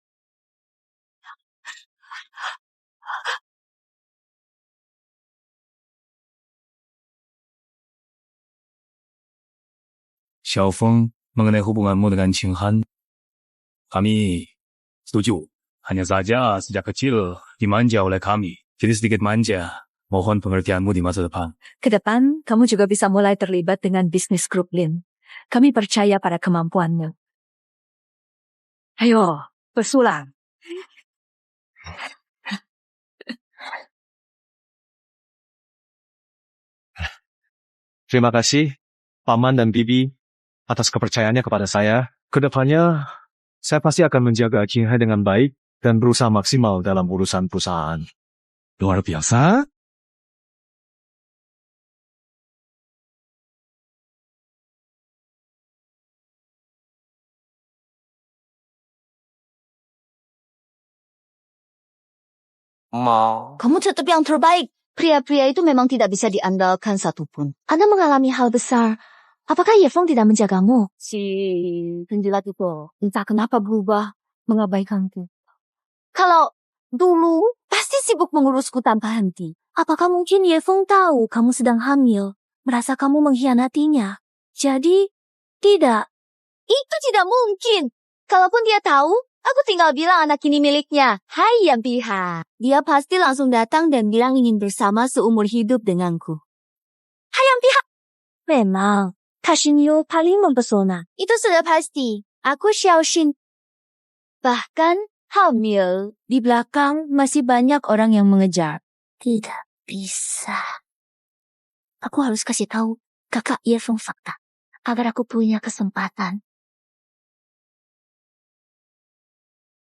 Xiaofeng, mengenai hubunganmu dengan Qing Han, kami setuju. Hanya saja sejak kecil dimanja oleh kami. Jadi sedikit manja. Mohon pengertianmu di masa depan.
Ke depan, kamu juga bisa mulai terlibat dengan bisnis grup Lin. Kami percaya pada kemampuanmu. Ayo, bersulang.
Terima kasih, Paman dan Bibi, atas kepercayaannya kepada saya. Kedepannya, saya pasti akan menjaga Qing Hai dengan baik dan berusaha maksimal dalam urusan perusahaan.
Luar biasa.
Kamu tetap yang terbaik. Pria-pria itu memang tidak bisa diandalkan satupun. Anda mengalami hal besar. Apakah Yefeng tidak menjagamu? Si penjilat itu entah kenapa berubah mengabaikanku. Kalau dulu pasti sibuk mengurusku tanpa henti. Apakah mungkin Yefeng tahu kamu sedang hamil? Merasa kamu mengkhianatinya? Jadi, tidak. Itu tidak mungkin. Kalaupun dia tahu, aku tinggal bilang anak ini miliknya. Hai yang pihak. Dia pasti langsung datang dan bilang ingin bersama seumur hidup denganku. Hai yang pihak. Memang, Kashinyo paling mempesona. Itu sudah pasti. Aku Xiaoxin. Bahkan hamil. Di belakang masih banyak orang yang mengejar. Tidak bisa. Aku harus kasih tahu kakak Yefeng fakta. Agar aku punya kesempatan.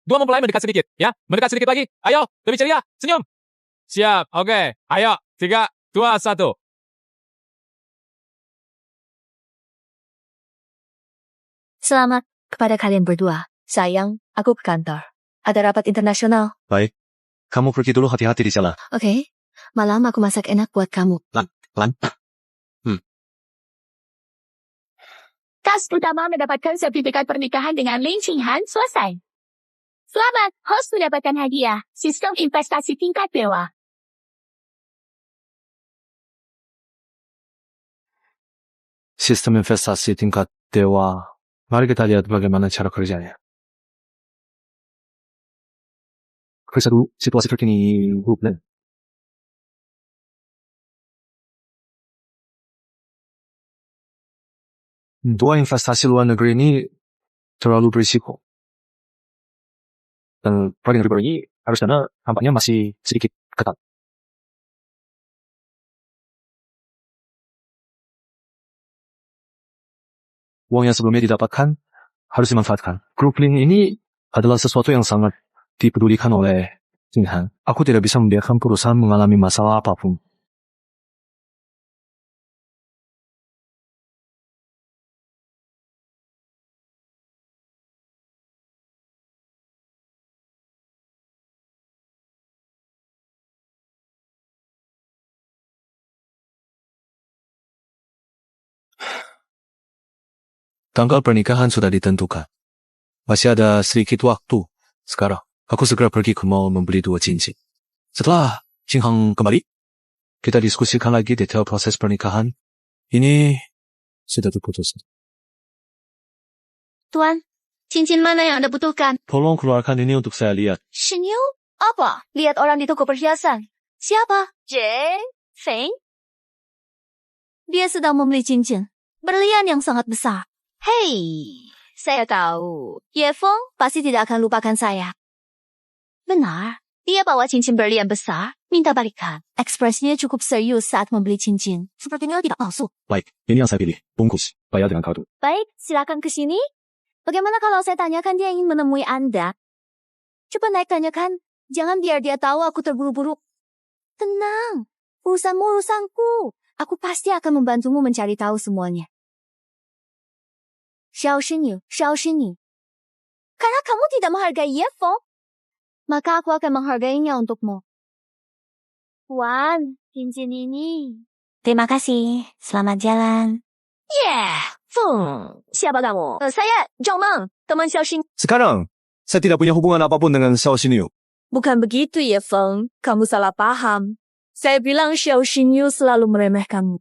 Dua mempelai mendekat sedikit, ya. Mendekat sedikit lagi. Ayo, lebih ceria. Senyum. Siap, oke. Ayo, 3, 2, 1.
Selamat
Kepada kalian berdua, sayang, aku ke kantor. Ada rapat internasional.
Baik. Kamu pergi dulu, hati-hati di jalan.
Oke? Malam aku masak enak buat kamu.
Pelan.
Kas utama mendapatkan sertifikat pernikahan dengan Lin Qinghan selesai. Selamat, host mendapatkan hadiah. Sistem investasi tingkat dewa.
Sistem investasi tingkat dewa. Mari kita lihat bagaimana cara kerjanya. Periksa dulu situasi terkini grup Lin. Dua investasi luar negeri ini terlalu berisiko. Dan proyek yang baru ini harus dana tampaknya masih sedikit ketat. Uang yang sebelumnya didapatkan harus dimanfaatkan. Grup Lin ini adalah sesuatu yang sangat dipedulikan oleh Qinghan. Aku tidak bisa membiarkan perusahaan mengalami masalah apapun. Tanggal pernikahan sudah ditentukan. Masih ada sedikit waktu. Sekarang, aku segera pergi ke mall membeli 2 cincin. Setelah Qinghan kembali, kita diskusikan lagi detail proses pernikahan. Ini sudah terputus.
Tuan, cincin mana yang Anda butuhkan?
Tolong keluarkan ini untuk saya lihat.
Shenyu? Apa? Lihat orang di toko perhiasan. Siapa? Feng? Dia sedang membeli cincin. Berlian yang sangat besar. Hei, saya tahu. Ye Feng pasti tidak akan lupakan saya. Benar. Dia bawa cincin berlian besar, minta balikan. Ekspresinya cukup serius saat membeli cincin. Sepertinya tidak palsu.
Baik, ini yang saya pilih. Bungkus, bayar dengan kartu.
Baik, silakan ke sini. Bagaimana kalau saya tanyakan dia ingin menemui Anda? Coba naik tanyakan. Jangan biar dia tahu aku terburu-buru. Tenang, urusanmu urusanku. Aku pasti akan membantumu mencari tahu semuanya. Xiao Shenyu. Karena kamu tidak menghargai Ye Feng, maka aku akan menghargainya untukmu. Tuan, cincin ini.
Terima kasih. Selamat jalan.
Feng, siapa kamu? Saya Zhang Meng, teman Xiao Shenyu.
Sekarang, saya tidak punya hubungan apapun dengan Xiao Shenyu.
Bukan begitu, Ye Feng. Kamu salah paham. Saya bilang Xiao Shenyu selalu meremehkanmu.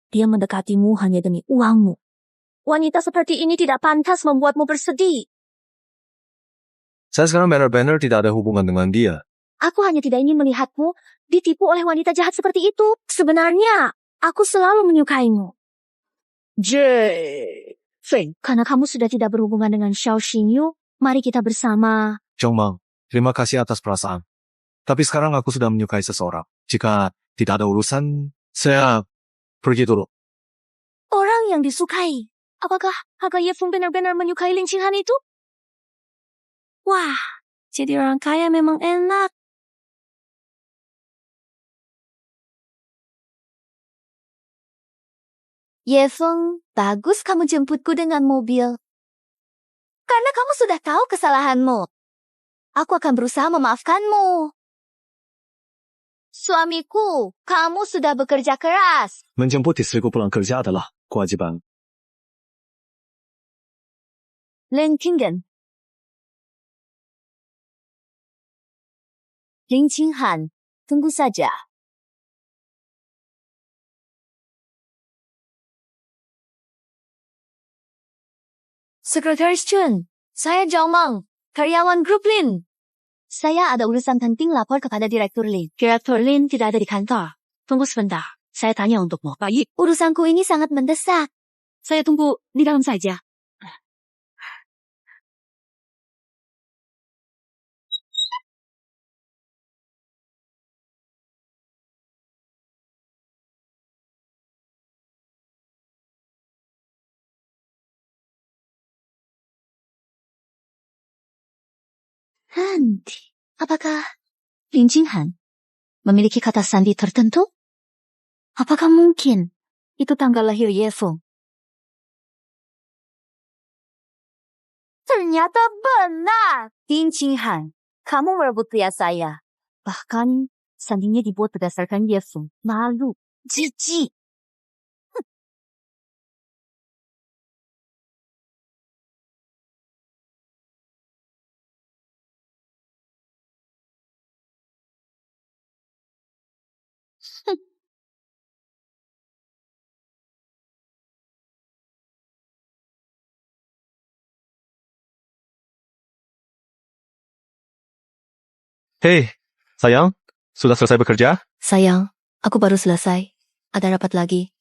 Dia mendekatimu hanya demi uangmu. Wanita seperti ini tidak pantas membuatmu bersedih.
Saya sekarang benar-benar tidak ada hubungan dengan dia.
Aku hanya tidak ingin melihatmu ditipu oleh wanita jahat seperti itu. Sebenarnya, aku selalu menyukaimu. Feng, karena kamu sudah tidak berhubungan dengan Xiao Shenyu, mari kita bersama.
Zhang Meng, terima kasih atas perasaan. Tapi sekarang aku sudah menyukai seseorang. Jika tidak ada urusan, saya pergi dulu.
Orang yang disukai. Apakah Ye Feng benar-benar menyukai Lin Qinghan itu? Wah, jadi orang kaya memang enak. Ye Feng, bagus kamu jemputku dengan mobil. Karena kamu sudah tahu kesalahanmu. Aku akan berusaha memaafkanmu. Suamiku, kamu sudah bekerja keras.
Menjemput istriku pulang kerja adalah kewajiban.
Lin Qinghan. Lin Qinghan, tunggu saja. Sekretaris Chun, saya Zhang Meng, karyawan grup Lin. Saya ada urusan penting lapor kepada Direktur Lin. Direktur Lin tidak ada di kantor. Tunggu sebentar, saya tanya untukmu. Baik, urusanku ini sangat mendesak. Saya tunggu di dalam saja. Nanti, apakah Lin Qinghan memiliki kata sandi tertentu? Apakah mungkin itu tanggal lahir Ye Feng? Ternyata benar. Lin Qinghan, kamu merebut pria saya. Bahkan sandingnya dibuat berdasarkan Ye Feng. Malu. Jijik.
Hei, sayang, sudah selesai bekerja?
Sayang, aku baru selesai. Ada rapat lagi.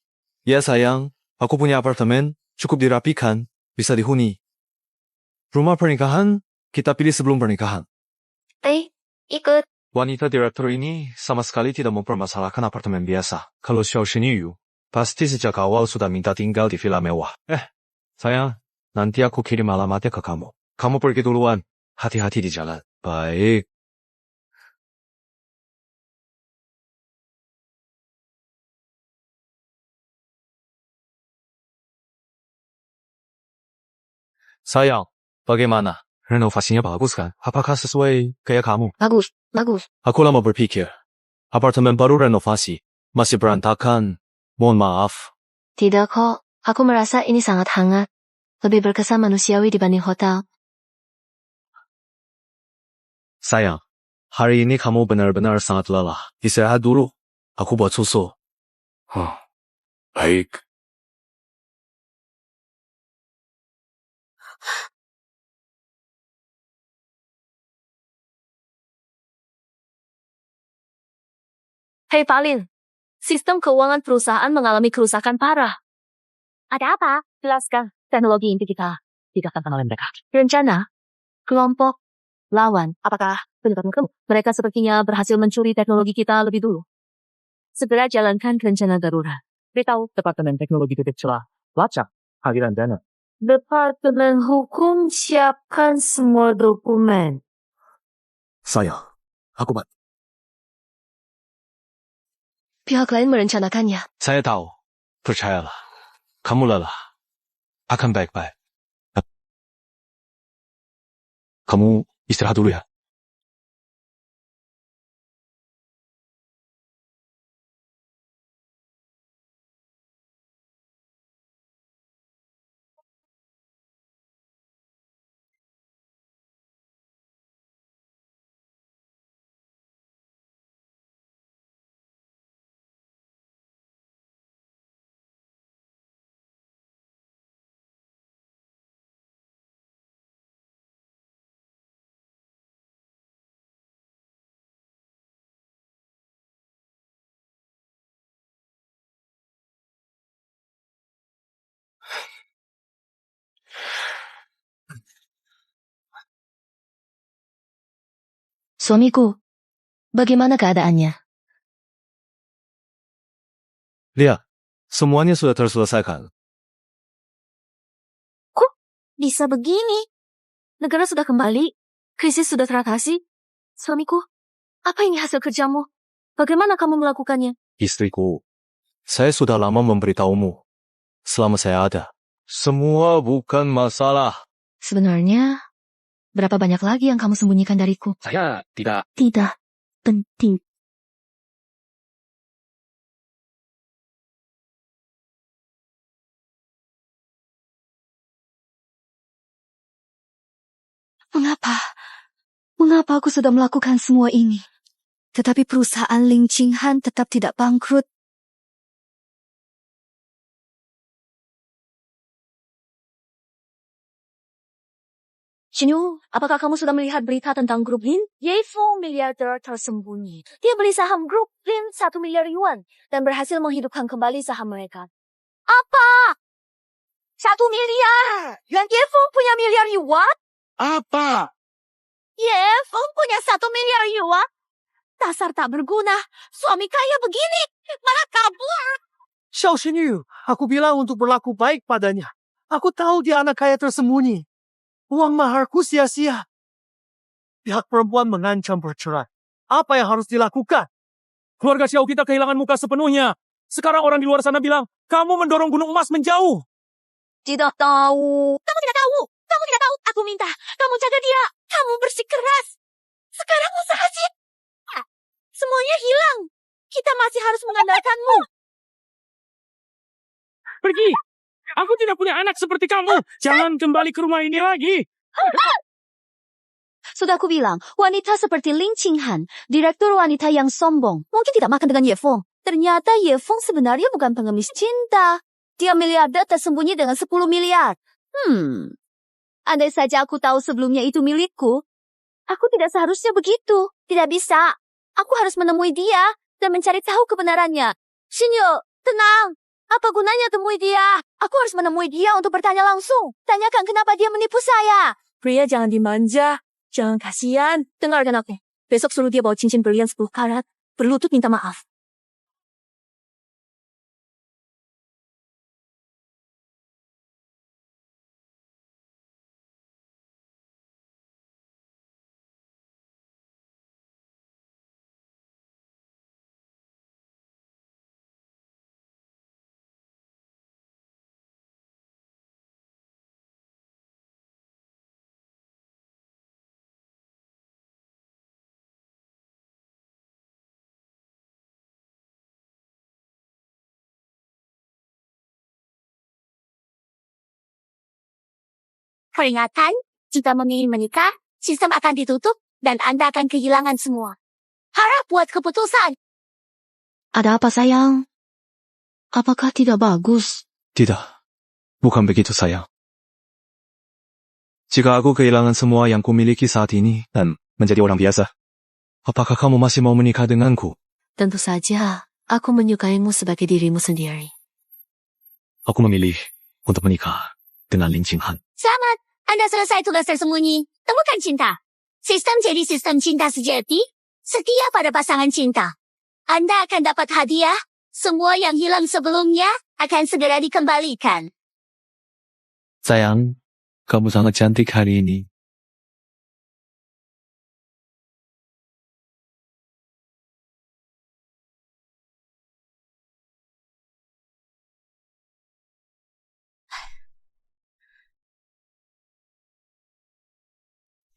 Ya sayang, aku punya apartemen, cukup dirapikan, bisa dihuni. Rumah pernikahan, kita pilih sebelum pernikahan.
Ikut.
Wanita direktur ini sama sekali tidak mempermasalahkan apartemen biasa. Kalau Xiao Shenyu, pasti sejak awal sudah minta tinggal di villa mewah. Sayang, nanti aku kirim alamatnya ke kamu. Kamu pergi duluan, hati-hati di jalan. Baik. Sayang, bagaimana? Renovasinya bagus kan? Apakah sesuai gaya kamu?
Bagus.
Aku lama berpikir, apartemen baru renovasi, masih berantakan. Mohon maaf.
Tidak kok, aku merasa ini sangat hangat. Lebih berkesan manusiawi dibanding hotel.
Sayang, hari ini kamu benar-benar sangat lelah. Istirahat dulu. Aku buat susu.
Baik.
Hei Palin, sistem keuangan perusahaan mengalami kerusakan parah.
Ada apa? Jelaskan. Teknologi inti kita dikatakan oleh mereka.
Rencana, kelompok, lawan.
Apakah benar kamu?
Mereka sepertinya berhasil mencuri teknologi kita lebih dulu. Segera jalankan rencana darurat.
Beritahu
Departemen Teknologi titik celah. Lacak. Aliran dana.
Departemen Hukum siapkan semua dokumen.
Sayang, aku bantu.
Pihak lain merencanakannya.
Saya tahu. Percayalah. Kamu lelah. Akan baik-baik. Kamu istirahat dulu ya.
Suamiku, bagaimana keadaannya?
Lihat, semuanya sudah terselesaikan.
Kok bisa begini? Negara sudah kembali, krisis sudah teratasi. Suamiku, apa ini hasil kerjamu? Bagaimana kamu melakukannya?
Istriku, saya sudah lama memberitahumu. Selama saya ada, semua bukan masalah.
Sebenarnya, berapa banyak lagi yang kamu sembunyikan dariku?
Saya tidak.
Tidak penting. Mengapa aku sudah melakukan semua ini? Tetapi perusahaan Lin Qinghan tetap tidak bangkrut.
Shinyu, apakah kamu sudah melihat berita tentang grup Lin? Ye Feng miliarder tersembunyi. Dia beli saham grup Lin 1 miliar yuan dan berhasil menghidupkan kembali saham mereka. Apa? 1 miliar? Yuan Ye Feng punya miliar yuan?
Apa?
Ye Feng punya 1 miliar yuan? Dasar tak berguna. Suami kaya begini. Malah kabur.
Xiao Shenyu, aku bilang untuk berlaku baik padanya. Aku tahu dia anak kaya tersembunyi. Uang maharku sia-sia. Pihak perempuan mengancam bercerai. Apa yang harus dilakukan?
Keluarga Xiao kita kehilangan muka sepenuhnya. Sekarang orang di luar sana bilang, kamu mendorong gunung emas menjauh.
Tidak tahu. Kamu tidak tahu. Kamu tidak tahu, aku minta. Kamu jaga dia. Kamu bersikeras. Sekarang usaha sih. Semuanya hilang. Kita masih harus mengandalkanmu.
Pergi! Aku tidak punya anak seperti kamu. Jangan kembali ke rumah ini lagi.
Sudah aku bilang, wanita seperti Lin Qinghan, direktur wanita yang sombong, mungkin tidak makan dengan Ye Feng. Ternyata Ye Feng sebenarnya bukan pengemis cinta. Dia miliarder tersembunyi dengan 10 miliar. Andai saja aku tahu sebelumnya itu milikku, aku tidak seharusnya begitu. Tidak bisa. Aku harus menemui dia dan mencari tahu kebenarannya. Shinyo, tenang. Apa gunanya temui dia? Aku harus menemui dia untuk bertanya langsung. Tanyakan kenapa dia menipu saya.
Pria jangan dimanja. Jangan kasihan. Dengarkan aku. Besok suruh dia bawa cincin berlian 10 karat. Berlutut minta maaf.
Peringatan, jika memilih menikah, sistem akan ditutup dan Anda akan kehilangan semua. Harap buat keputusan.
Ada apa sayang? Apakah tidak bagus?
Tidak. Bukan begitu, sayang. Jika aku kehilangan semua yang kumiliki saat ini dan menjadi orang biasa, apakah kamu masih mau menikah denganku?
Tentu saja, aku menyukaimu sebagai dirimu sendiri.
Aku memilih untuk menikah dengan Lin Qinghan.
Selamat, Anda selesai tugas tersembunyi. Temukan cinta. Sistem jadi sistem cinta sejati, setia pada pasangan cinta. Anda akan dapat hadiah. Semua yang hilang sebelumnya akan segera dikembalikan.
Sayang, kamu sangat cantik hari ini.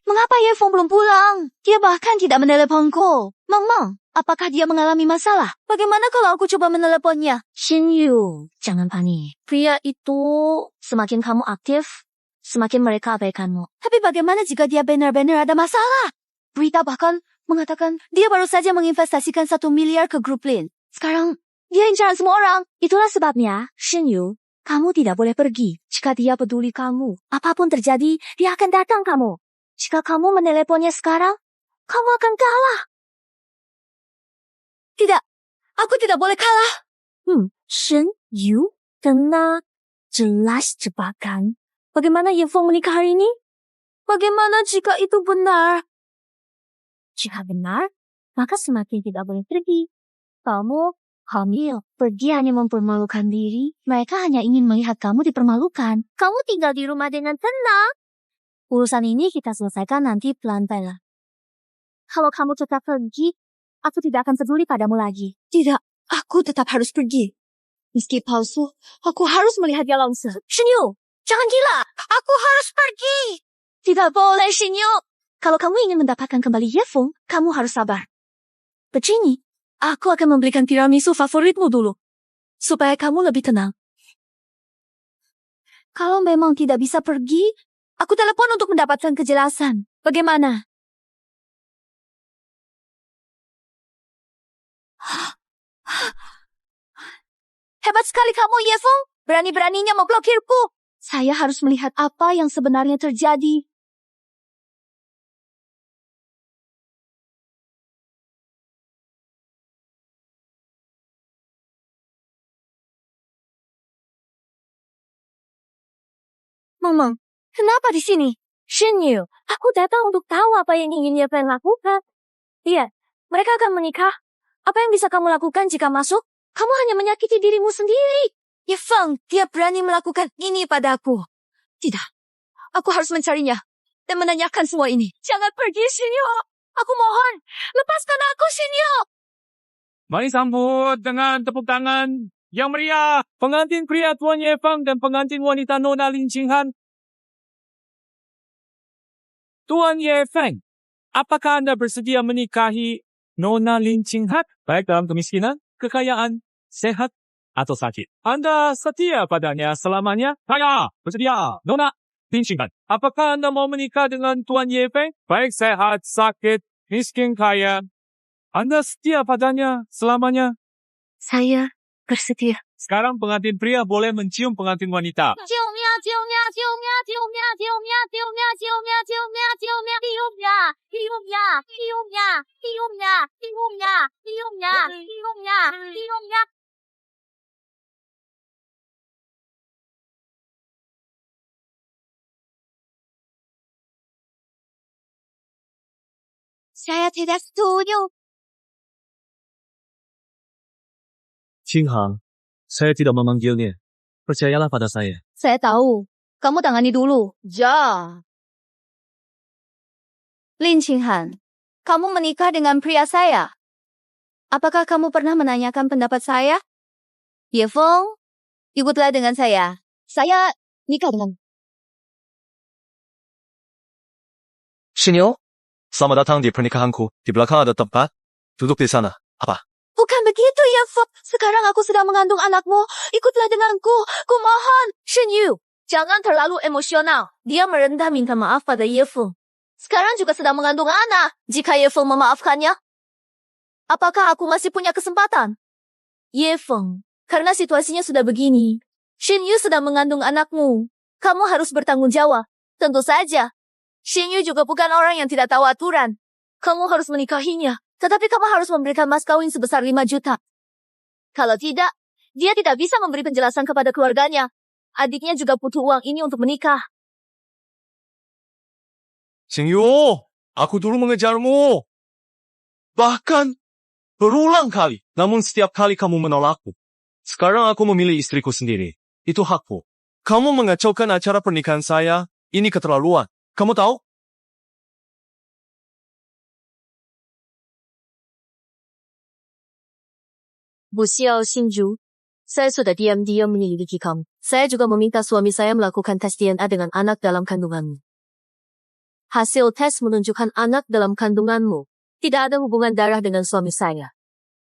Mengapa Ye Feng belum pulang? Dia bahkan tidak meneleponku. Meng, apakah dia mengalami masalah? Bagaimana kalau aku coba meneleponnya?
Shin Yu, jangan panik. Pria itu, semakin kamu aktif, semakin mereka abaikanmu.
Tapi bagaimana jika dia benar-benar ada masalah? Berita bahkan mengatakan dia baru saja menginvestasikan 1 miliar ke grup Lin. Sekarang, dia incaran semua orang.
Itulah sebabnya, Shin Yu, kamu tidak boleh pergi. Jika dia peduli kamu, apapun terjadi, dia akan datang kamu. Jika kamu meneleponnya sekarang, kamu akan kalah.
Tidak, aku tidak boleh kalah.
Shen Yu, tenang. Jelas jebakan. Bagaimana Ye Feng menikah hari ini?
Bagaimana jika itu benar?
Jika benar, maka semakin tidak boleh pergi.
Kamu hamil, pergi hanya mempermalukan diri. Mereka hanya ingin melihat kamu dipermalukan.
Kamu tinggal di rumah dengan tenang. Urusan ini kita selesaikan nanti pelan-pelan. Kalau kamu tetap pergi, aku tidak akan peduli padamu lagi.
Tidak, aku tetap harus pergi. Meski palsu, aku harus melihat dia langsung.
Shinyu, jangan gila. Aku harus pergi.
Tidak boleh, Shinyu. Kalau kamu ingin mendapatkan kembali Ye Feng, kamu harus sabar.
Begini, aku akan membelikan tiramisu favoritmu dulu. Supaya kamu lebih tenang.
Kalau memang tidak bisa pergi, aku telepon untuk mendapatkan kejelasan. Bagaimana? Hebat sekali kamu, Ye Feng. Berani-beraninya memblokirku. Saya harus melihat apa yang sebenarnya terjadi.
Meng, kenapa di sini? Shinyu, aku datang untuk tahu apa yang ingin Ye Feng lakukan. Iya, mereka akan menikah. Apa yang bisa kamu lakukan jika masuk? Kamu hanya menyakiti dirimu sendiri.
Ye Feng, dia berani melakukan ini padaku. Tidak, aku harus mencarinya dan menanyakan semua ini.
Jangan pergi, Shinyu. Aku mohon, lepaskan aku, Shinyu.
Mari sambut dengan tepuk tangan yang meriah pengantin pria Tuan Ye Feng dan pengantin wanita Nona Lin Qinghan. Tuan Ye Feng, apakah Anda bersedia menikahi Nona Lin Qinghan? Baik dalam kemiskinan, kekayaan, sehat, atau sakit. Anda setia padanya selamanya? Saya bersedia. Nona Lin Qinghan, apakah Anda mau menikah dengan Tuan Ye Feng? Baik sehat, sakit, miskin, kaya. Anda setia padanya selamanya?
Saya bersedia.
Sekarang pengantin pria boleh mencium pengantin wanita.
Saya tidak setuju.
Qinghang, saya tidak memanggilnya. Percayalah pada saya.
Saya tahu. Kamu tangani dulu. Ja. Lin Qinghan, kamu menikah dengan pria saya. Apakah kamu pernah menanyakan pendapat saya? Ye Feng, ikutlah dengan saya. Saya nikah dengan...
Shinyo, selamat datang di pernikahanku. Di belakang ada tempat. Duduk di sana. Apa?
Bukan begitu, Ye Feng. Sekarang aku sedang mengandung anakmu. Ikutlah denganku. Kumohon.
Shen Yu, jangan terlalu emosional. Dia merendah minta maaf pada Ye Feng. Sekarang juga sedang mengandung anak. Jika Ye Feng memaafkannya, apakah aku masih punya kesempatan? Ye Feng, karena situasinya sudah begini, Shen Yu sedang mengandung anakmu. Kamu harus bertanggung jawab. Tentu saja. Shen Yu juga bukan orang yang tidak tahu aturan. Kamu harus menikahinya. Tetapi kamu harus memberikan mas kawin sebesar 5 juta. Kalau tidak, dia tidak bisa memberi penjelasan kepada keluarganya. Adiknya juga butuh uang ini untuk menikah.
Xingyu, aku dulu mengejarmu. Bahkan berulang kali. Namun setiap kali kamu menolakku. Sekarang aku memilih istriku sendiri. Itu hakku. Kamu mengacaukan acara pernikahan saya. Ini keterlaluan. Kamu tahu?
Bu Xiao Xinju, saya sudah diam-diam menyelidiki kamu. Saya juga meminta suami saya melakukan tes DNA dengan anak dalam kandunganmu. Hasil tes menunjukkan anak dalam kandunganmu tidak ada hubungan darah dengan suami saya.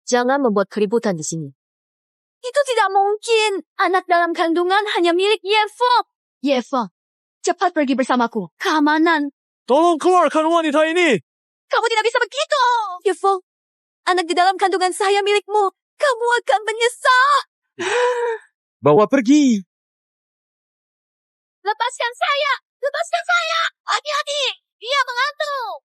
Jangan membuat keributan di sini.
Itu tidak mungkin. Anak dalam kandungan hanya milik Ye Feng. Ye Feng, cepat pergi bersamaku. Keamanan.
Tolong keluarkan wanita ini.
Kamu tidak bisa begitu.
Ye Feng, anak di dalam kandungan saya milikmu. Kamu akan menyesal.
Bawa pergi.
Lepaskan saya. Lepaskan saya. Hati-hati. Dia mengantuk.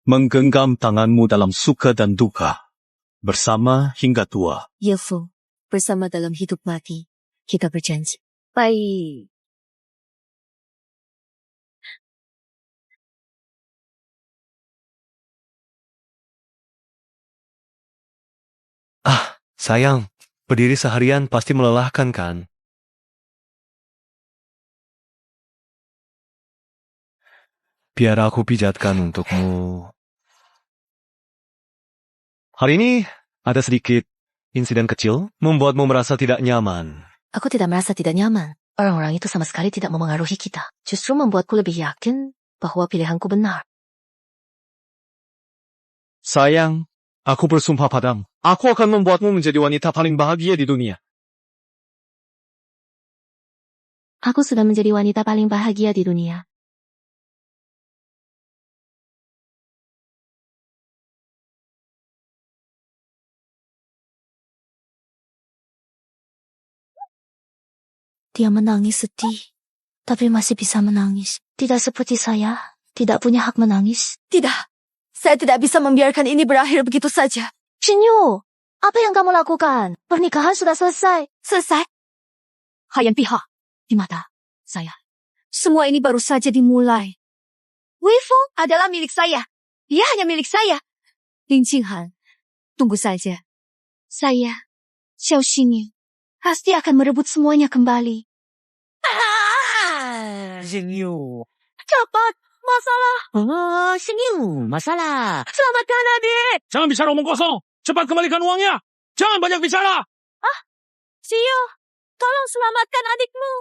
Menggenggam tanganmu dalam suka dan duka. Bersama hingga tua.
Ye Feng, bersama dalam hidup mati, kita berjanji. Baik.
Sayang, berdiri seharian pasti melelahkan kan? Biar aku pijatkan untukmu. Hari ini ada sedikit insiden kecil membuatmu merasa tidak nyaman.
Aku tidak merasa tidak nyaman. Orang-orang itu sama sekali tidak memengaruhi kita. Justru membuatku lebih yakin bahwa pilihanku benar.
Sayang, aku bersumpah padamu. Aku akan membuatmu menjadi wanita paling bahagia di dunia.
Aku sudah menjadi wanita paling bahagia di dunia. Dia menangis sedih, tapi masih bisa menangis. Tidak seperti saya, tidak punya hak menangis.
Tidak, saya tidak bisa membiarkan ini berakhir begitu saja.
Shinyu, apa yang kamu lakukan? Pernikahan sudah selesai.
Selesai?
Hayan pihak di mata saya.
Semua ini baru saja dimulai.
Wei Feng adalah milik saya. Dia hanya milik saya.
Lin Qinghan, tunggu saja.
Saya, Xiao Xinyu, pasti akan merebut semuanya kembali.
Xingyu,
Cepat, masalah.
Senyum, masalah.
Selamatkan adik.
Jangan bicara omong kosong. Cepat kembalikan uangnya. Jangan banyak bicara.
Sio, tolong selamatkan adikmu.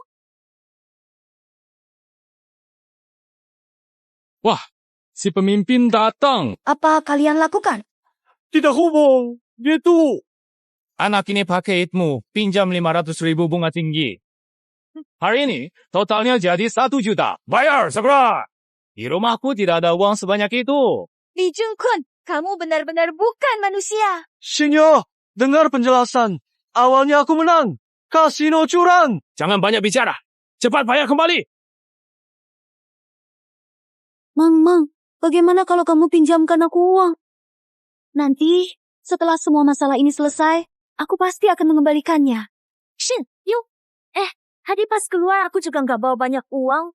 Wah, si pemimpin datang.
Apa kalian lakukan?
Tidak hubung. Dia tuh. Anak ini pakai itmu. Pinjam 500.000 bunga tinggi. Hari ini, totalnya jadi 1 juta. Bayar, segera. Di rumahku tidak ada uang sebanyak itu.
Li Jungkun, kamu benar-benar bukan manusia.
Shinyo, dengar penjelasan. Awalnya aku menang. Kasino curang.
Jangan banyak bicara. Cepat bayar kembali.
Mang, bagaimana kalau kamu pinjamkan aku uang? Nanti, setelah semua masalah ini selesai, aku pasti akan mengembalikannya. Shin, yuk. Tadi pas keluar aku juga nggak bawa banyak uang.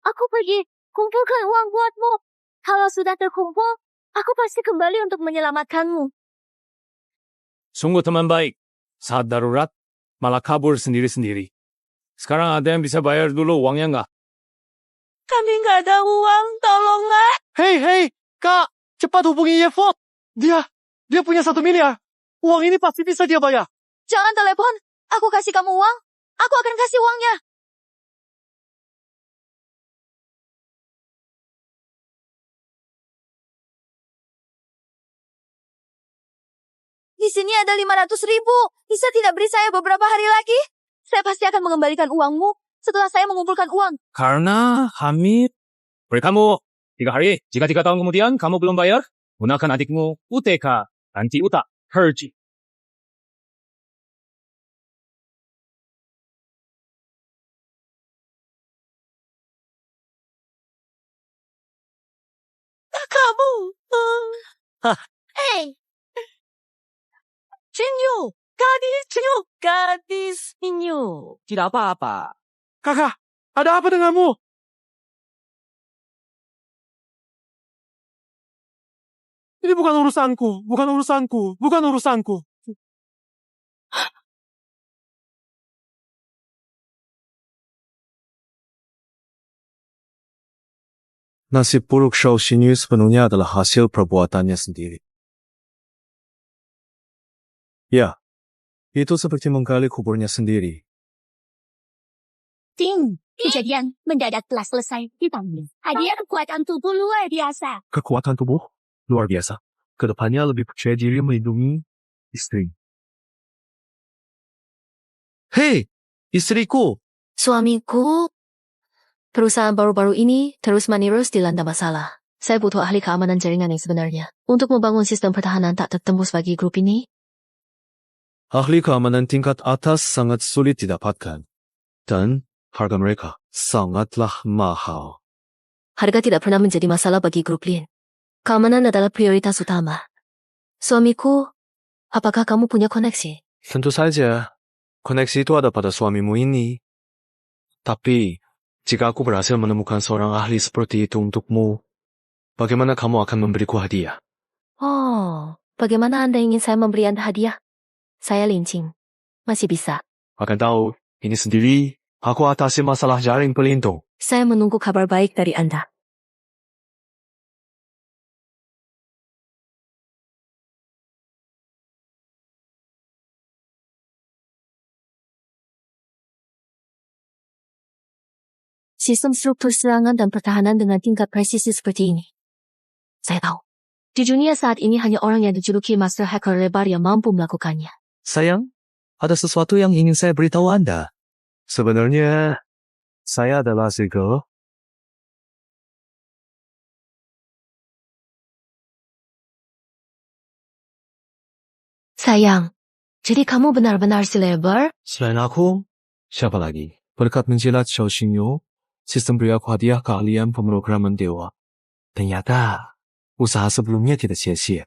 Aku pergi kumpulkan uang buatmu. Kalau sudah terkumpul, aku pasti kembali untuk menyelamatkanmu.
Sungguh teman baik. Saat darurat, malah kabur sendiri-sendiri. Sekarang ada yang bisa bayar dulu uangnya nggak?
Kami nggak ada uang, tolonglah.
Hei, Kak. Cepat hubungi Yevot. Dia punya 1 miliar. Uang ini pasti bisa dia bayar.
Jangan telepon. Aku kasih kamu uang. Aku akan kasih uangnya. Di sini ada 500.000. Bisa tidak beri saya beberapa hari lagi? Saya pasti akan mengembalikan uangmu setelah saya mengumpulkan uang.
Karena Hamid. Beri kamu 3 hari. Jika 3 tahun kemudian kamu belum bayar, gunakan adikmu UTK, anti utak, Herji.
Kamu. Hei. Cinyu. Gadis Cinyu.
Tidak apa-apa.
Kakak, ada apa denganmu? Ini bukan urusanku.
Nasib buruk Shao Xinyu sepenuhnya adalah hasil perbuatannya sendiri. Ya, itu seperti menggali kuburnya sendiri.
Ting, kejadian mendadak telah selesai dipanggil. Hadiah kekuatan tubuh luar biasa.
Kekuatan tubuh luar biasa. Kedepannya lebih percaya diri melindungi istri.
Hei, istriku.
Suamiku, perusahaan baru-baru ini terus-menerus dilanda masalah. Saya butuh ahli keamanan jaringan yang sebenarnya. Untuk membangun sistem pertahanan tak tertembus bagi grup ini,
Ahli keamanan tingkat atas sangat sulit didapatkan. Dan harga mereka sangatlah mahal.
harga tidak pernah menjadi masalah bagi grup Lin. Keamanan adalah prioritas utama. Suamiku, apakah kamu punya koneksi?
Tentu saja, koneksi itu ada pada suamimu ini. Tapi, jika aku berhasil menemukan seorang ahli seperti itu untukmu, bagaimana kamu akan memberiku hadiah?
Oh, bagaimana Anda ingin saya memberi Anda hadiah? Saya Lincing. Masih bisa.
Akan tahu, ini sendiri, aku atasi masalah jaring pelindung.
Saya menunggu kabar baik dari Anda. Sistem struktur serangan dan pertahanan dengan tingkat presisi seperti ini. Saya tahu. Di dunia saat ini hanya orang yang dijuluki Master Hacker Lebar yang mampu melakukannya.
Sayang, ada sesuatu yang ingin saya beritahu Anda. Sebenarnya, saya adalah Ziggle.
Sayang, jadi kamu benar-benar si Lebar?
Selain aku, siapa lagi? Berkat menjilat Shao Xinyu, sistem beri aku hadiah keahlian pemrograman dewa. Ternyata, usaha sebelumnya tidak sia-sia.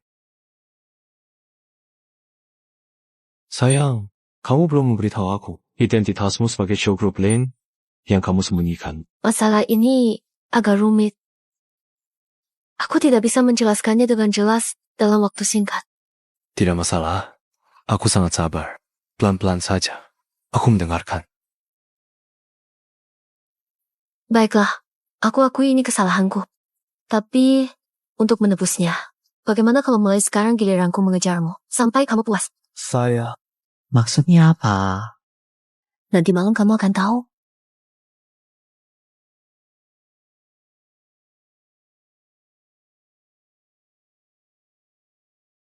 Sayang, kamu belum memberitahu aku identitasmu sebagai show group Lin yang kamu sembunyikan.
Masalah ini agak rumit. Aku tidak bisa menjelaskannya dengan jelas dalam waktu singkat.
Tidak masalah. Aku sangat sabar. Pelan-pelan saja. Aku mendengarkan.
Baiklah, Aku akui ini kesalahanku. Tapi, untuk menebusnya, bagaimana kalau mulai sekarang giliranku mengejarmu, sampai kamu puas?
Saya.
Maksudnya apa?
Nanti malam kamu akan tahu.